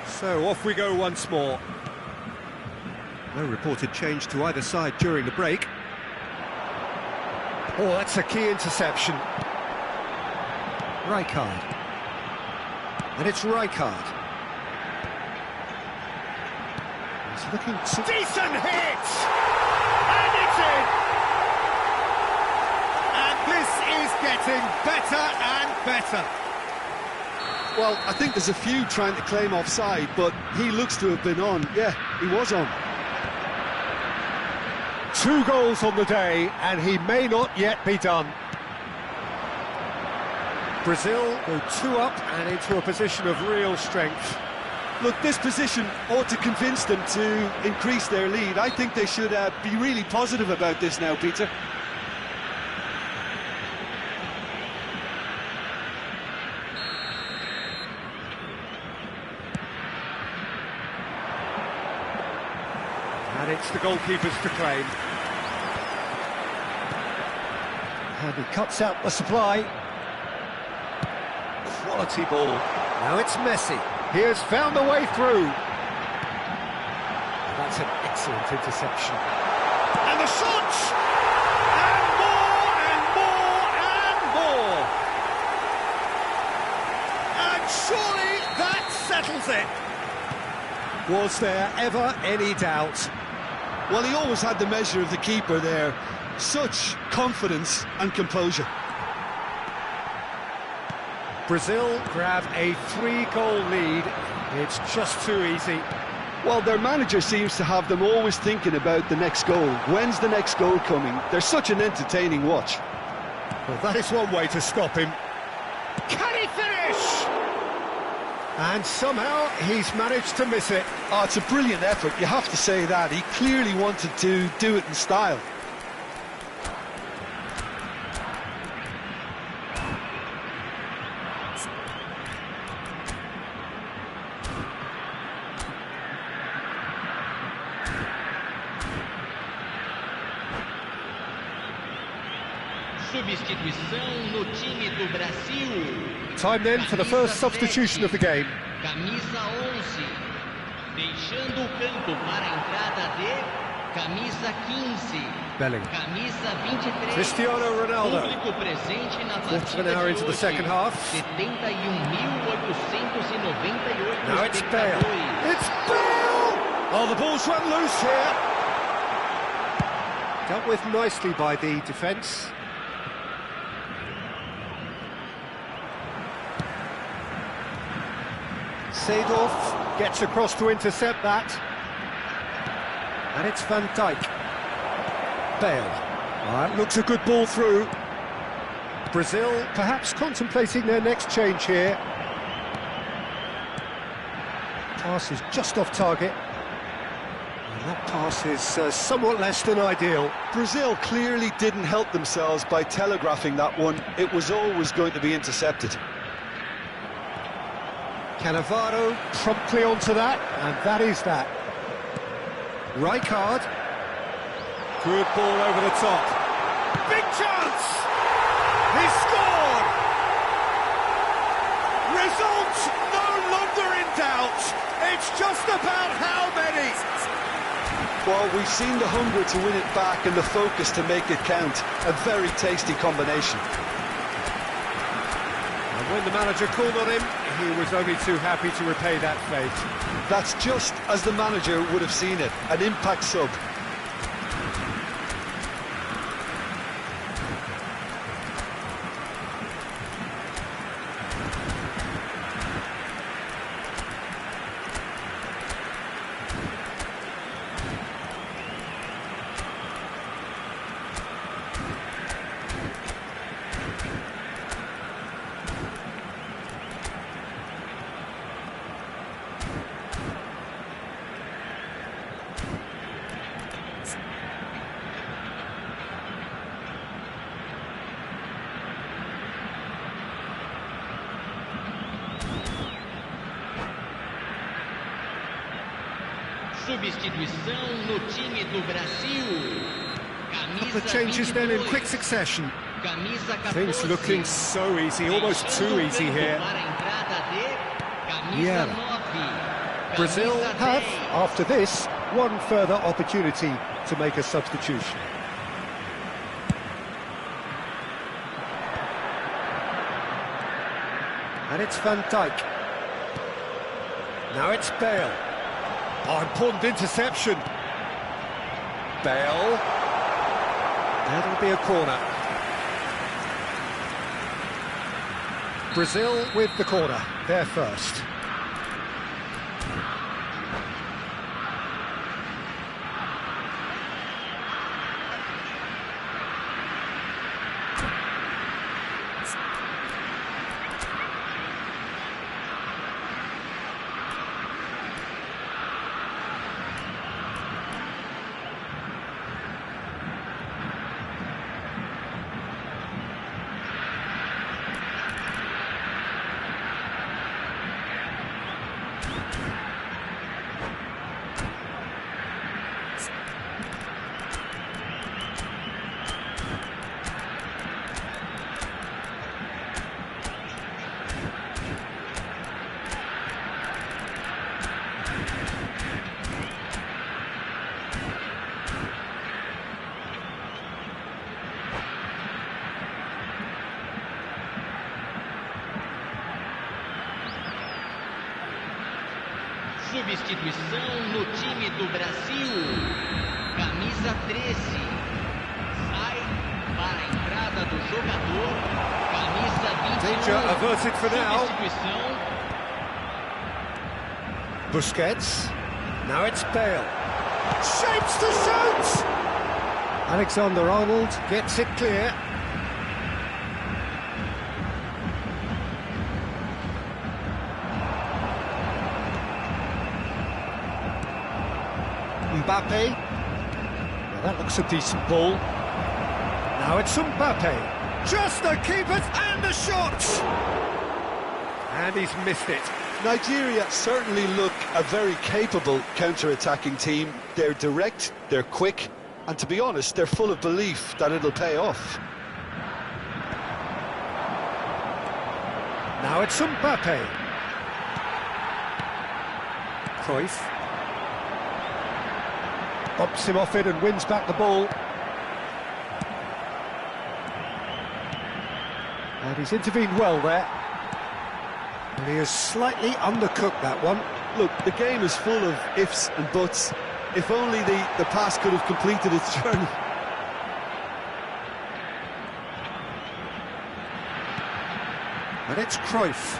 So off we go once more. No reported change to either side during the break. Oh, that's a key interception. Rijkaard. And it's Rijkaard. He's looking to... Decent hit! And it's in! And this is getting better and better. Well, I think there's a few trying to claim offside, but he looks to have been on. Yeah, he was on. 2 goals on the day, and he may not yet be done. Brazil go 2 up and into a position of real strength. Look, this position ought to convince them to increase their lead. I think they should be really positive about this now, Peter. And it's the goalkeepers to claim. And he cuts out the supply. Quality ball. Now it's Messi. He has found a way through. That's an excellent interception. And the shot! And more, and more, and more! And surely that settles it. Was there ever any doubt? Well, he always had the measure of the keeper there. Such confidence and composure. Brazil grab a 3-goal lead. It's just too easy. Well, their manager seems to have them always thinking about the next goal. When's the next goal coming? They're such an entertaining watch. Well, that is one way to stop him. Can he finish? And somehow he's managed to miss it. Oh, it's a brilliant effort, you have to say that. He clearly wanted to do it in style. Substituição no time do Brasil. Time then for the first substitution of the game. Camisa 11. Deixando o campo para a entrada de camisa 15. Belling. Camisa 23. Cristiano Ronaldo. Público presente na Quarter of an partida hour de into the hoje. second half. 71.898 Now it's Bale. espectadores. It's Bale! Oh, the ball's run loose here. Dealt with nicely by the defence. Seedorf gets across to intercept that. And it's Van Dijk. Bale. That looks a good ball through. Brazil perhaps contemplating their next change here. Pass is just off target. And that pass is somewhat less than ideal. Brazil clearly didn't help themselves by telegraphing that one. It was always going to be intercepted. Cannavaro promptly onto that, and that is that. Rijkaard. Good ball over the top. Big chance! He scored! Result no longer in doubt. It's just about how many. Well, we've seen the hunger to win it back and the focus to make it count. A very tasty combination. And when the manager called on him, he was only too happy to repay that faith. That's just as the manager would have seen it, an impact sub. Substituição no time do Brasil. Couple of changes then in quick succession. Camisa 14. Things looking so easy, almost too easy here. Para a entrada de camisa Yeah. 9. Brazil Camisa have, 10. after this, one further opportunity to make a substitution. And it's Van Dijk. Now it's Bale. Oh, important interception. Bale. That'll be a corner. Brazil with the corner, they're first. Substituição no time do Brasil. Camisa 13. Sai para a entrada do jogador. Camisa 21. Danger averted for now. Substituição. Busquets. Now it's Bale. Shapes to shoot! Alexander-Arnold gets it clear. Mbappe. Well, that looks a decent ball. Now it's Mbappe. Just the keepers and the shot! And he's missed it. Nigeria certainly look a very capable counter-attacking team. They're direct, they're quick, and to be honest, they're full of belief that it'll pay off. Now it's Mbappe. Cruyff. Bumps him off it and wins back the ball. And he's intervened well there. And he has slightly undercooked that one. Look, the game is full of ifs and buts. If only the pass could have completed its journey. And it's Cruyff.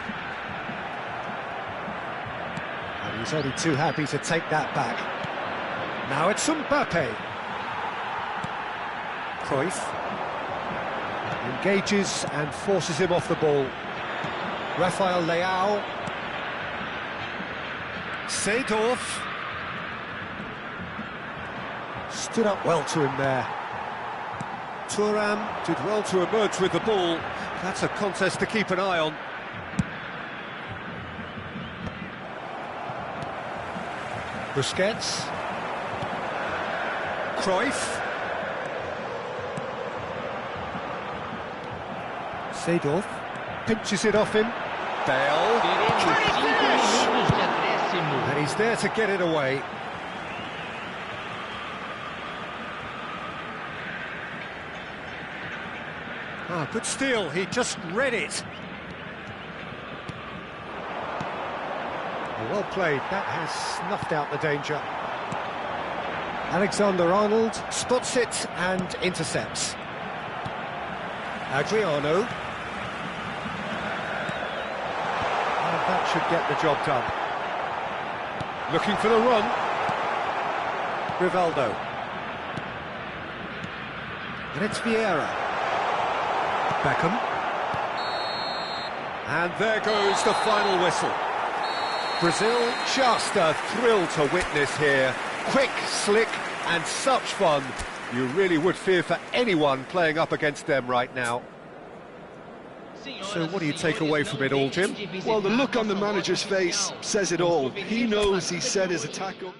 And he's only too happy to take that back. Now it's Mbappe. Cruyff engages and forces him off the ball. Rafael Leao. Seedorf. Stood up well to him there. Thuram did well to emerge with the ball. That's a contest to keep an eye on. Busquets. Cruyff. Seedorf pinches it off him. Bale. Can he finish? And he's there to get it away. Ah, good steal. He just read it. Well played. That has snuffed out the danger. Alexander-Arnold spots it and intercepts. Adriano. And that should get the job done. Looking for the run. Rivaldo. And it's Vieira. Beckham. And there goes the final whistle. Brazil, just a thrill to witness here. Quick, slick, and such fun. You really would fear for anyone playing up against them right now. So what do you take away from it all, Jim? Well, the look on the manager's face says it all. He knows he set his attack up.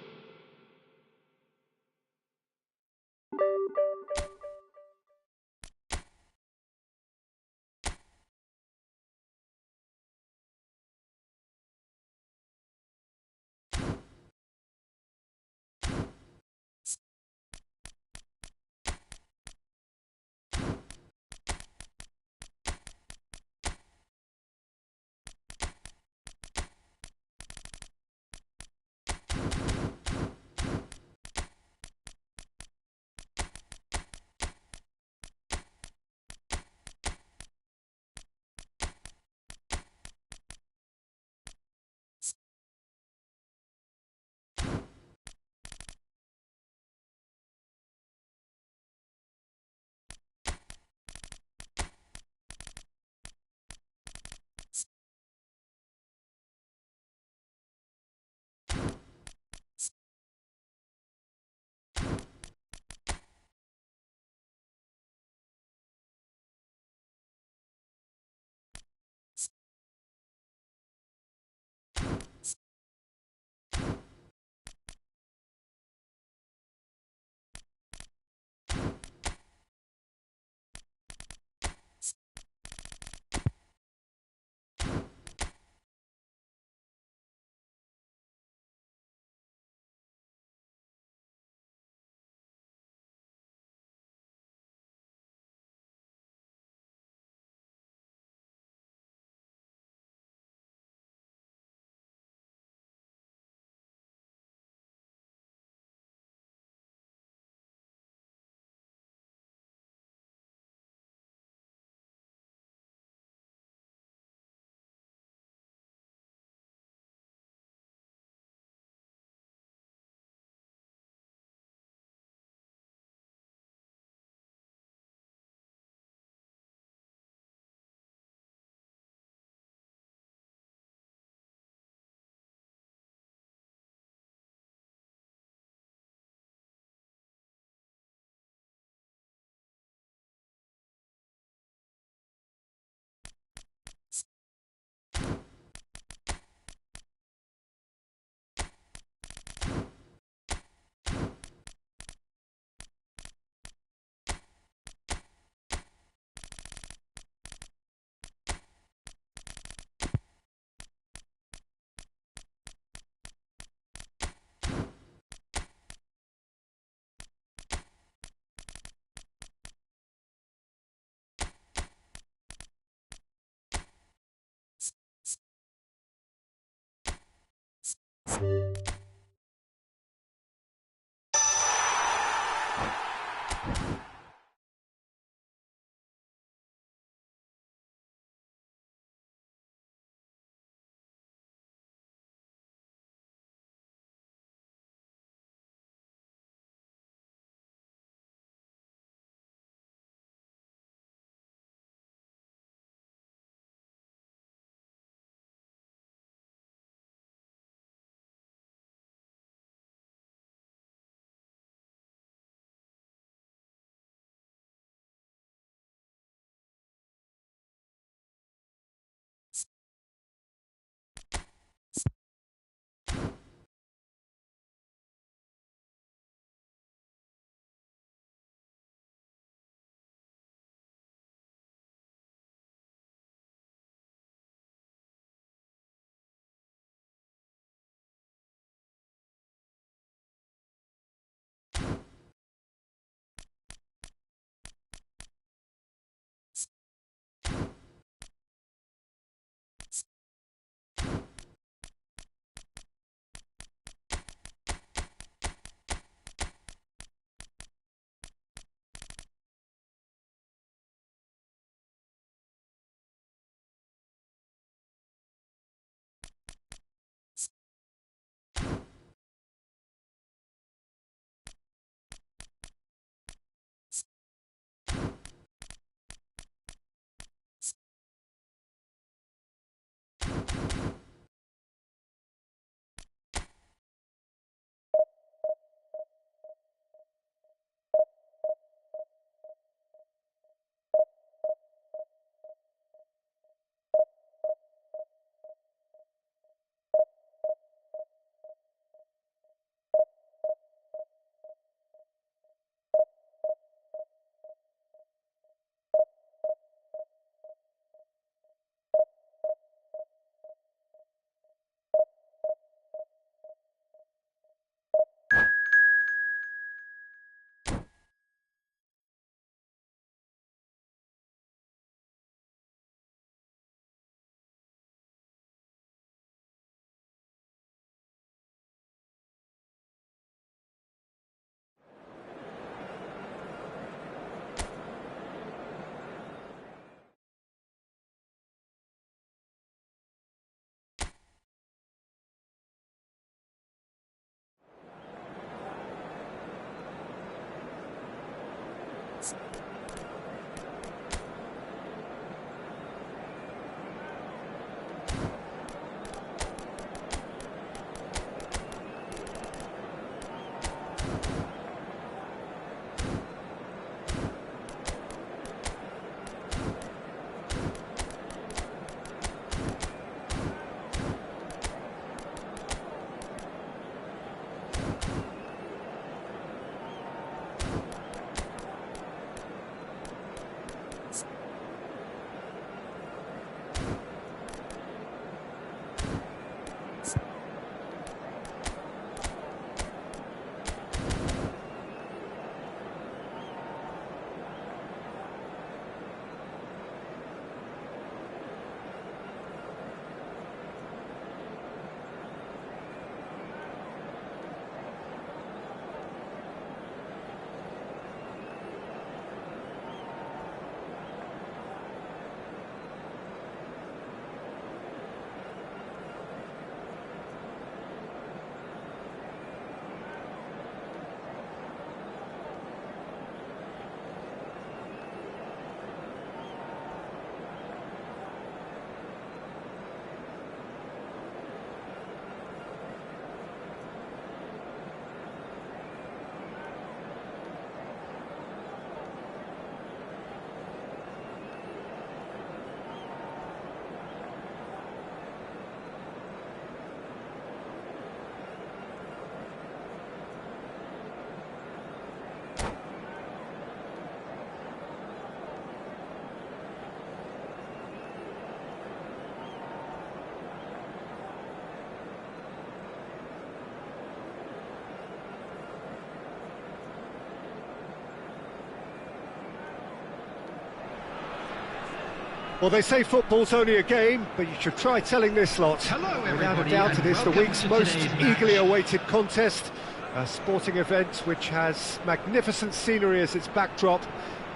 Well, they say football's only a game, but you should try telling this lot. Hello, Without a everybody, doubt, and it is the welcome week's to most today's eagerly match. awaited contest. A sporting event which has magnificent scenery as its backdrop.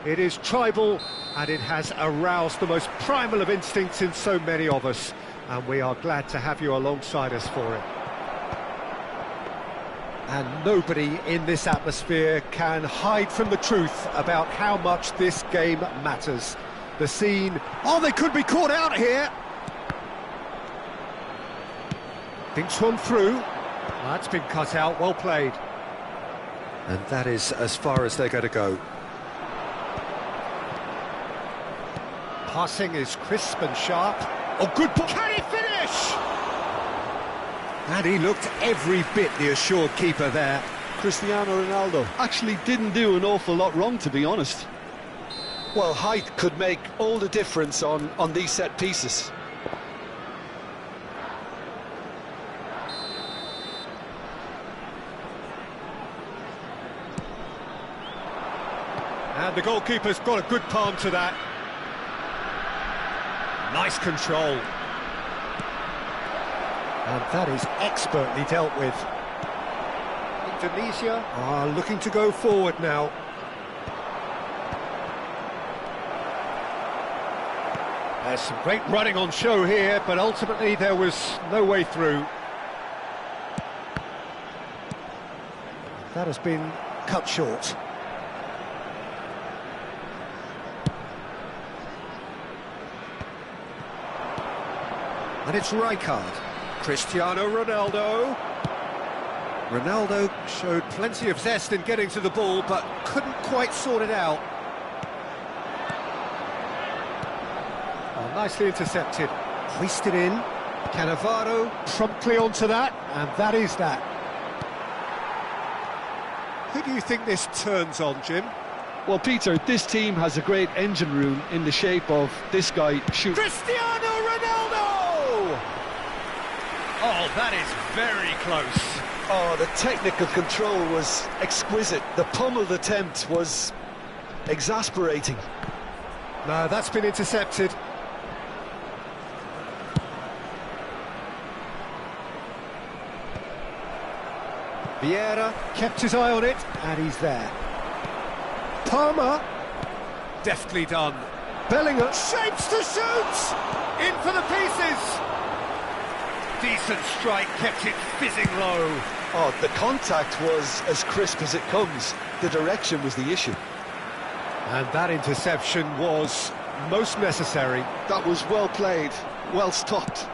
It is tribal, and it has aroused the most primal of instincts in so many of us. And we are glad to have you alongside us for it. And nobody in this atmosphere can hide from the truth about how much this game matters. The scene... Oh, they could be caught out here! Thinks one through. Well, that's been cut out, well played. And that is as far as they're going to go. Passing is crisp and sharp. Oh, good ball! Can he finish? And he looked every bit the assured keeper there. Cristiano Ronaldo actually didn't do an awful lot wrong, to be honest. Well, height could make all the difference on these set pieces. And the goalkeeper's got a good palm to that. Nice control. And that is expertly dealt with. Indonesia are looking to go forward now. There's some great running on show here, but ultimately there was no way through. That has been cut short. And it's Rijkaard. Cristiano Ronaldo. Ronaldo showed plenty of zest in getting to the ball, but couldn't quite sort it out. Oh, nicely intercepted. Hoisted in. Cannavaro promptly onto that, and that is that. Who do you think this turns on, Jim? Well, Peter, this team has a great engine room in the shape of this guy shooting. Cristiano Ronaldo! Oh, that is very close. Oh, the technical control was exquisite. The pummeled attempt was exasperating. No, that's been intercepted. Vieira kept his eye on it, and he's there. Palmer, deftly done. Bellingham shapes to shoot! In for the pieces! Decent strike, kept it fizzing low. Oh, the contact was as crisp as it comes. The direction was the issue. And that interception was most necessary. That was well played, well stopped.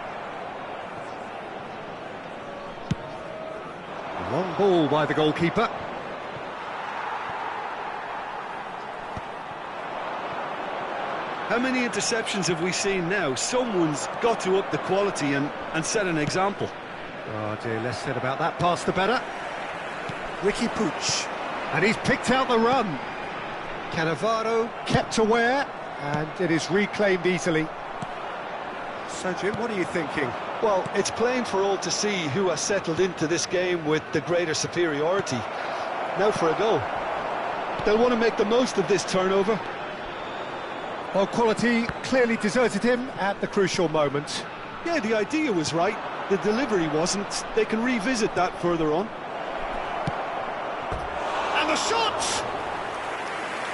Long ball by the goalkeeper. How many interceptions have we seen now? Someone's got to up the quality and set an example. Oh dear, less said about that pass the better. Ricky Puig. And he's picked out the run. Cannavaro kept aware, and it is reclaimed easily. So Jim, what are you thinking? Well, it's plain for all to see who has settled into this game with the greater superiority. Now for a goal. They'll want to make the most of this turnover. Well, quality clearly deserted him at the crucial moment. Yeah, the idea was right. The delivery wasn't. They can revisit that further on. And the shot!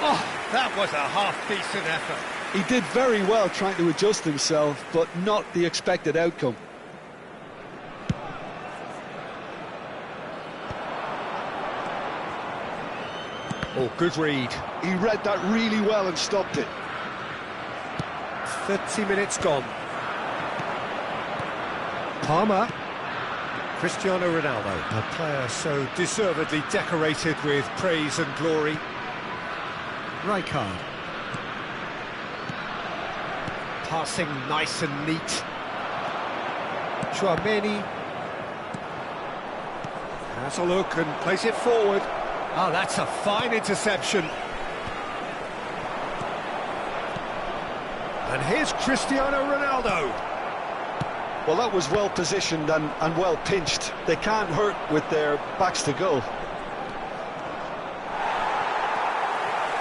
Oh, that was a half-decent effort. He did very well trying to adjust himself, but not the expected outcome. Oh, good read. He read that really well and stopped it. 30 minutes gone. Palmer. Cristiano Ronaldo, a player so deservedly decorated with praise and glory. Rijkaard. Passing nice and neat. Tchouaméni has a look and plays it forward. Oh, that's a fine interception. And here's Cristiano Ronaldo. Well, that was well positioned and well pinched. They can't hurt with their backs to goal.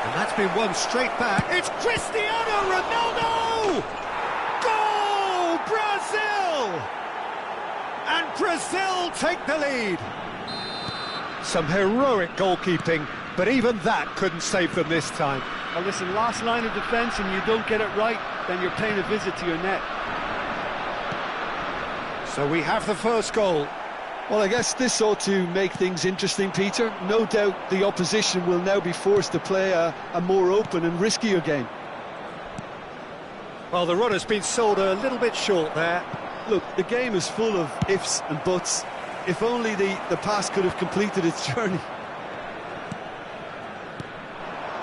And that's been won straight back. It's Cristiano Ronaldo! Goal! Brazil! And Brazil take the lead. Some heroic goalkeeping, but even that couldn't save them this time. Well, listen, last line of defence and you don't get it right, then you're paying a visit to your net. So we have the first goal. Well, I guess this ought to make things interesting, Peter. No doubt the opposition will now be forced to play a more open and riskier game. Well, the run has been sold a little bit short there. Look, the game is full of ifs and buts. If only the pass could have completed its journey.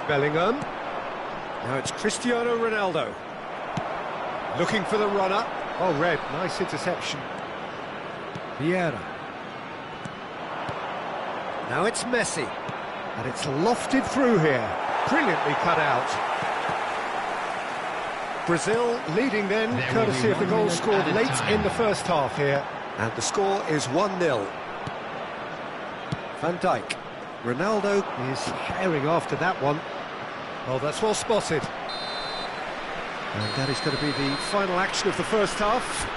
Bellingham. Now it's Cristiano Ronaldo. Looking for the runner. Oh, Red, nice interception. Vieira. Now it's Messi. And it's lofted through here. Brilliantly cut out. Brazil leading then, courtesy of the goal scored late in the first half here. And the score is 1-0. Van Dijk. Ronaldo is herring after that one. Oh, that's well spotted. And that is going to be the final action of the first half.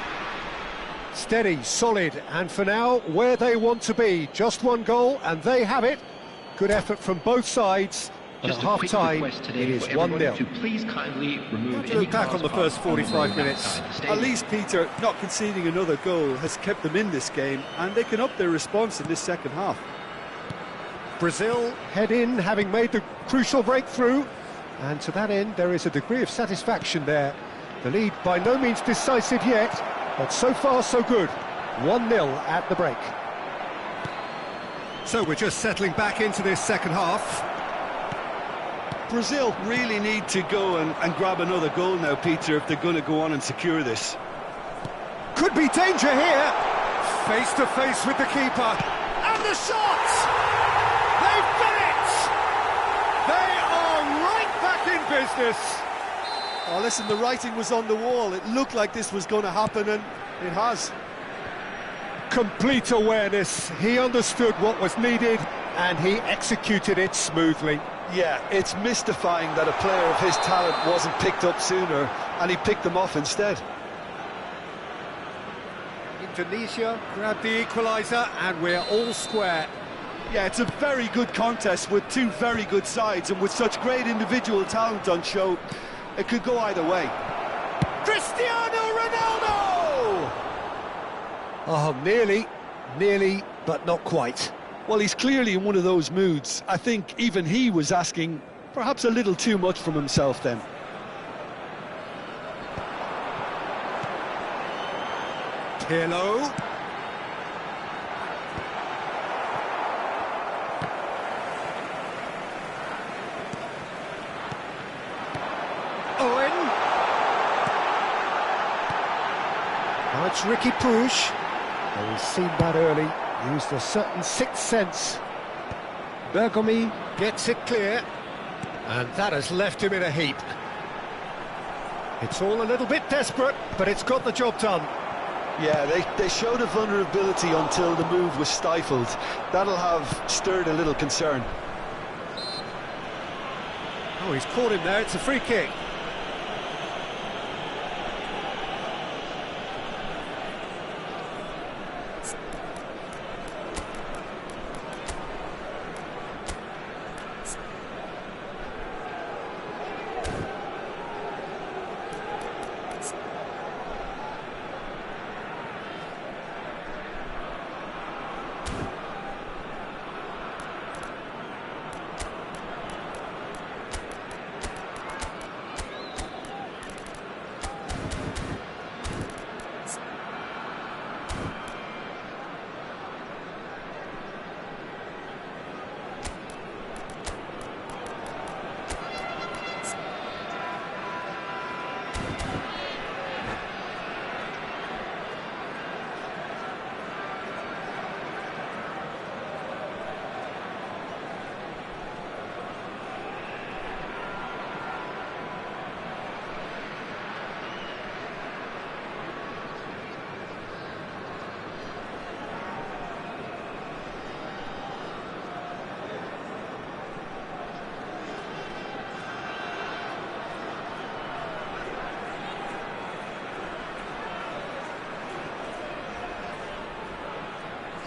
Steady, solid, and for now, where they want to be. Just one goal, and they have it. Good effort from both sides. But at half-time, it is 1-0. To please kindly remove to look back on the first 45 minutes. At least, Peter, not conceding another goal has kept them in this game, and they can up their response in this second half. Brazil head in, having made the crucial breakthrough. And to that end, there is a degree of satisfaction there. The lead by no means decisive yet, but so far so good. 1-0 at the break. So we're just settling back into this second half. Brazil really need to go and grab another goal now, Peter, if they're going to go on and secure this. Could be danger here. Face to face with the keeper. And the shot! They've done it! They are right back in business. Oh, listen, the writing was on the wall. It looked like this was going to happen, and it has. Complete awareness. He understood what was needed, and he executed it smoothly. Yeah, it's mystifying that a player of his talent wasn't picked up sooner, and he picked them off instead. Indonesia grabbed the equaliser, and we're all square. Yeah, it's a very good contest with two very good sides, and with such great individual talent on show, it could go either way. Cristiano Ronaldo! Oh, nearly, but not quite. Well, he's clearly in one of those moods. I think even he was asking perhaps a little too much from himself then. Pirlo. Owen. Now it's Ricky Puig. Oh, he's seen that early. Used a certain sixth sense. Bergomi gets it clear. And that has left him in a heap. It's all a little bit desperate, but it's got the job done. Yeah, they showed a vulnerability until the move was stifled. That'll have stirred a little concern. Oh, he's caught him there. It's a free kick.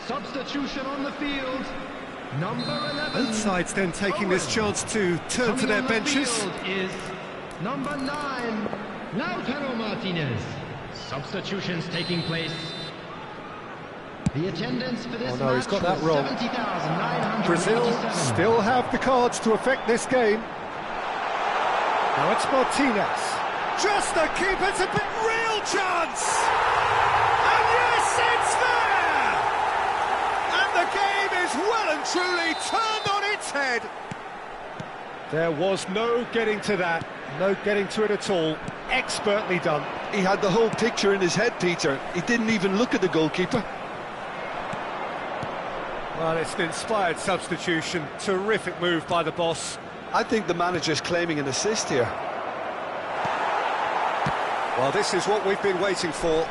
Substitution on the field. Number 11. Both sides then taking this chance to turn to their benches. Is number 9, Lautaro Martinez. Substitutions taking place. The attendance for this no, he's got that wrong. 70,987. Brazil still have the cards to affect this game. Now it's Martinez. Just a keep, it's a big real chance! And yes, it's there! And the game is well and truly turned on its head. There was no getting to that, no getting to it at all. Expertly done. He had the whole picture in his head, Peter. He didn't even look at the goalkeeper. Well, it's an inspired substitution. Terrific move by the boss. I think the manager's claiming an assist here. Well, this is what we've been waiting for.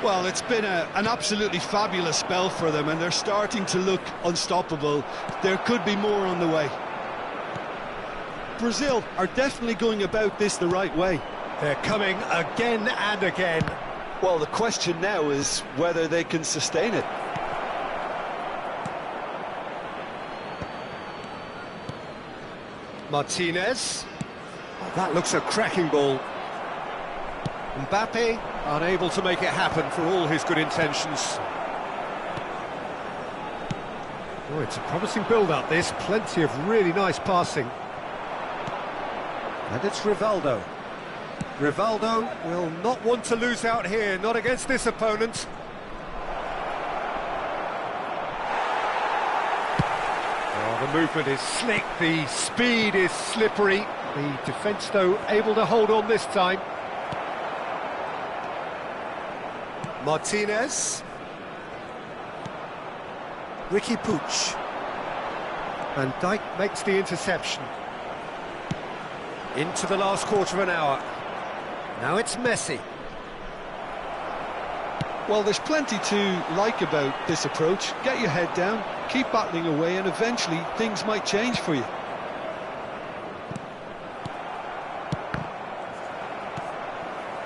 Well, it's been an absolutely fabulous spell for them, and they're starting to look unstoppable. There could be more on the way. Brazil are definitely going about this the right way. They're coming again and again. Well, the question now is whether they can sustain it. Martinez. Oh, that looks a cracking ball. Mbappe unable to make it happen for all his good intentions. Oh, it's a promising build-up, this. Plenty of really nice passing. And it's Rivaldo. Rivaldo will not want to lose out here, not against this opponent. Oh, the movement is slick, the speed is slippery. The defence, though, able to hold on this time. Martinez. Ricky Puig. Van Dijk makes the interception. Into the last quarter of an hour. Now it's Messi. Well, there's plenty to like about this approach. Get your head down, keep battling away, and eventually things might change for you.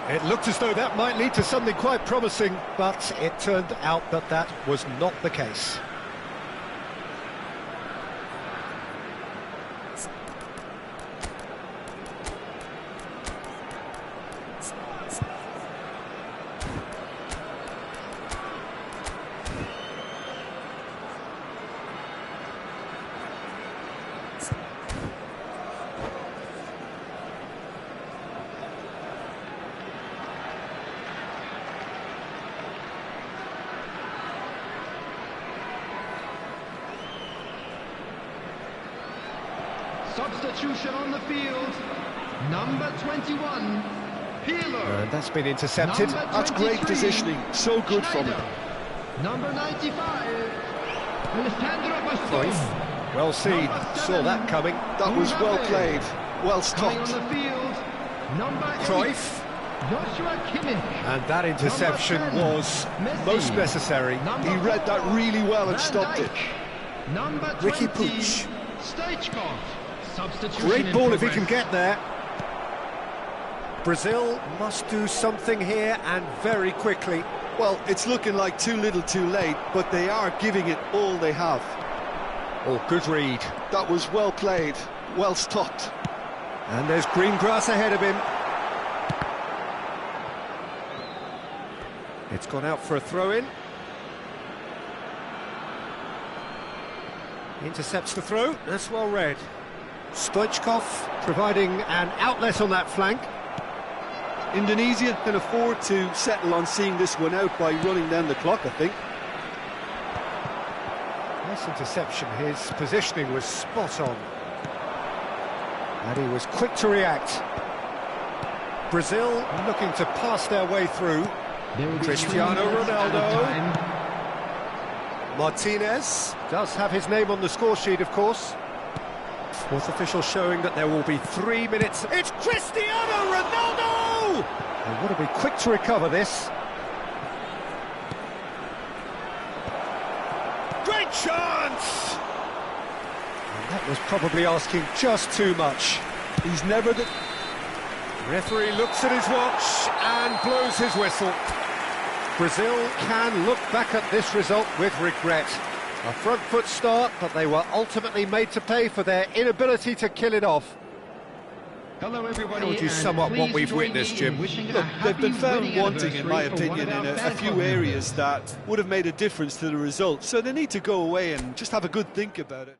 It looked as though that might lead to something quite promising, but it turned out that that was not the case. Substitution on the field. Number 21, Pirlo. And that's been intercepted. That's great positioning. So good from him. Number 95, Alessandro Bastoni. Well seen. Saw that coming. That was well played. Well Coming on stopped. the field, number 8, Cruyff. Joshua Kimmich. And that interception Number 10, was Messi. most necessary. Number He read that 4, really well and Van stopped it. Dijk. Number 20, Ricky Puig. Stoichkov. Substitution Great in ball if he progress. can get there. Brazil must do something here, and very quickly. Well, it's looking like too little too late, but they are giving it all they have. Oh, good read. That was well played, well stopped. And there's green grass ahead of him. It's gone out for a throw-in. Intercepts the throw. That's well read. Stoichkov providing an outlet on that flank. Indonesia can afford to settle on seeing this one out by running down the clock, I think. Nice interception. His positioning was spot on. And he was quick to react. Brazil looking to pass their way through. There will be Cristiano 3 minutes Ronaldo. added time. Martinez does have his name on the score sheet, of course. Fourth official showing that there will be 3 minutes. It's Cristiano Ronaldo! They want to be quick to recover this. Great chance! And that was probably asking just too much. He's never the... Referee looks at his watch and blows his whistle. Brazil can look back at this result with regret. A front foot start, but they were ultimately made to pay for their inability to kill it off. Hello, everybody. How would you sum up what we've witnessed, Jim? Look, they've been found wanting, in my opinion, in a few areas that would have made a difference to the result. So they need to go away and just have a good think about it.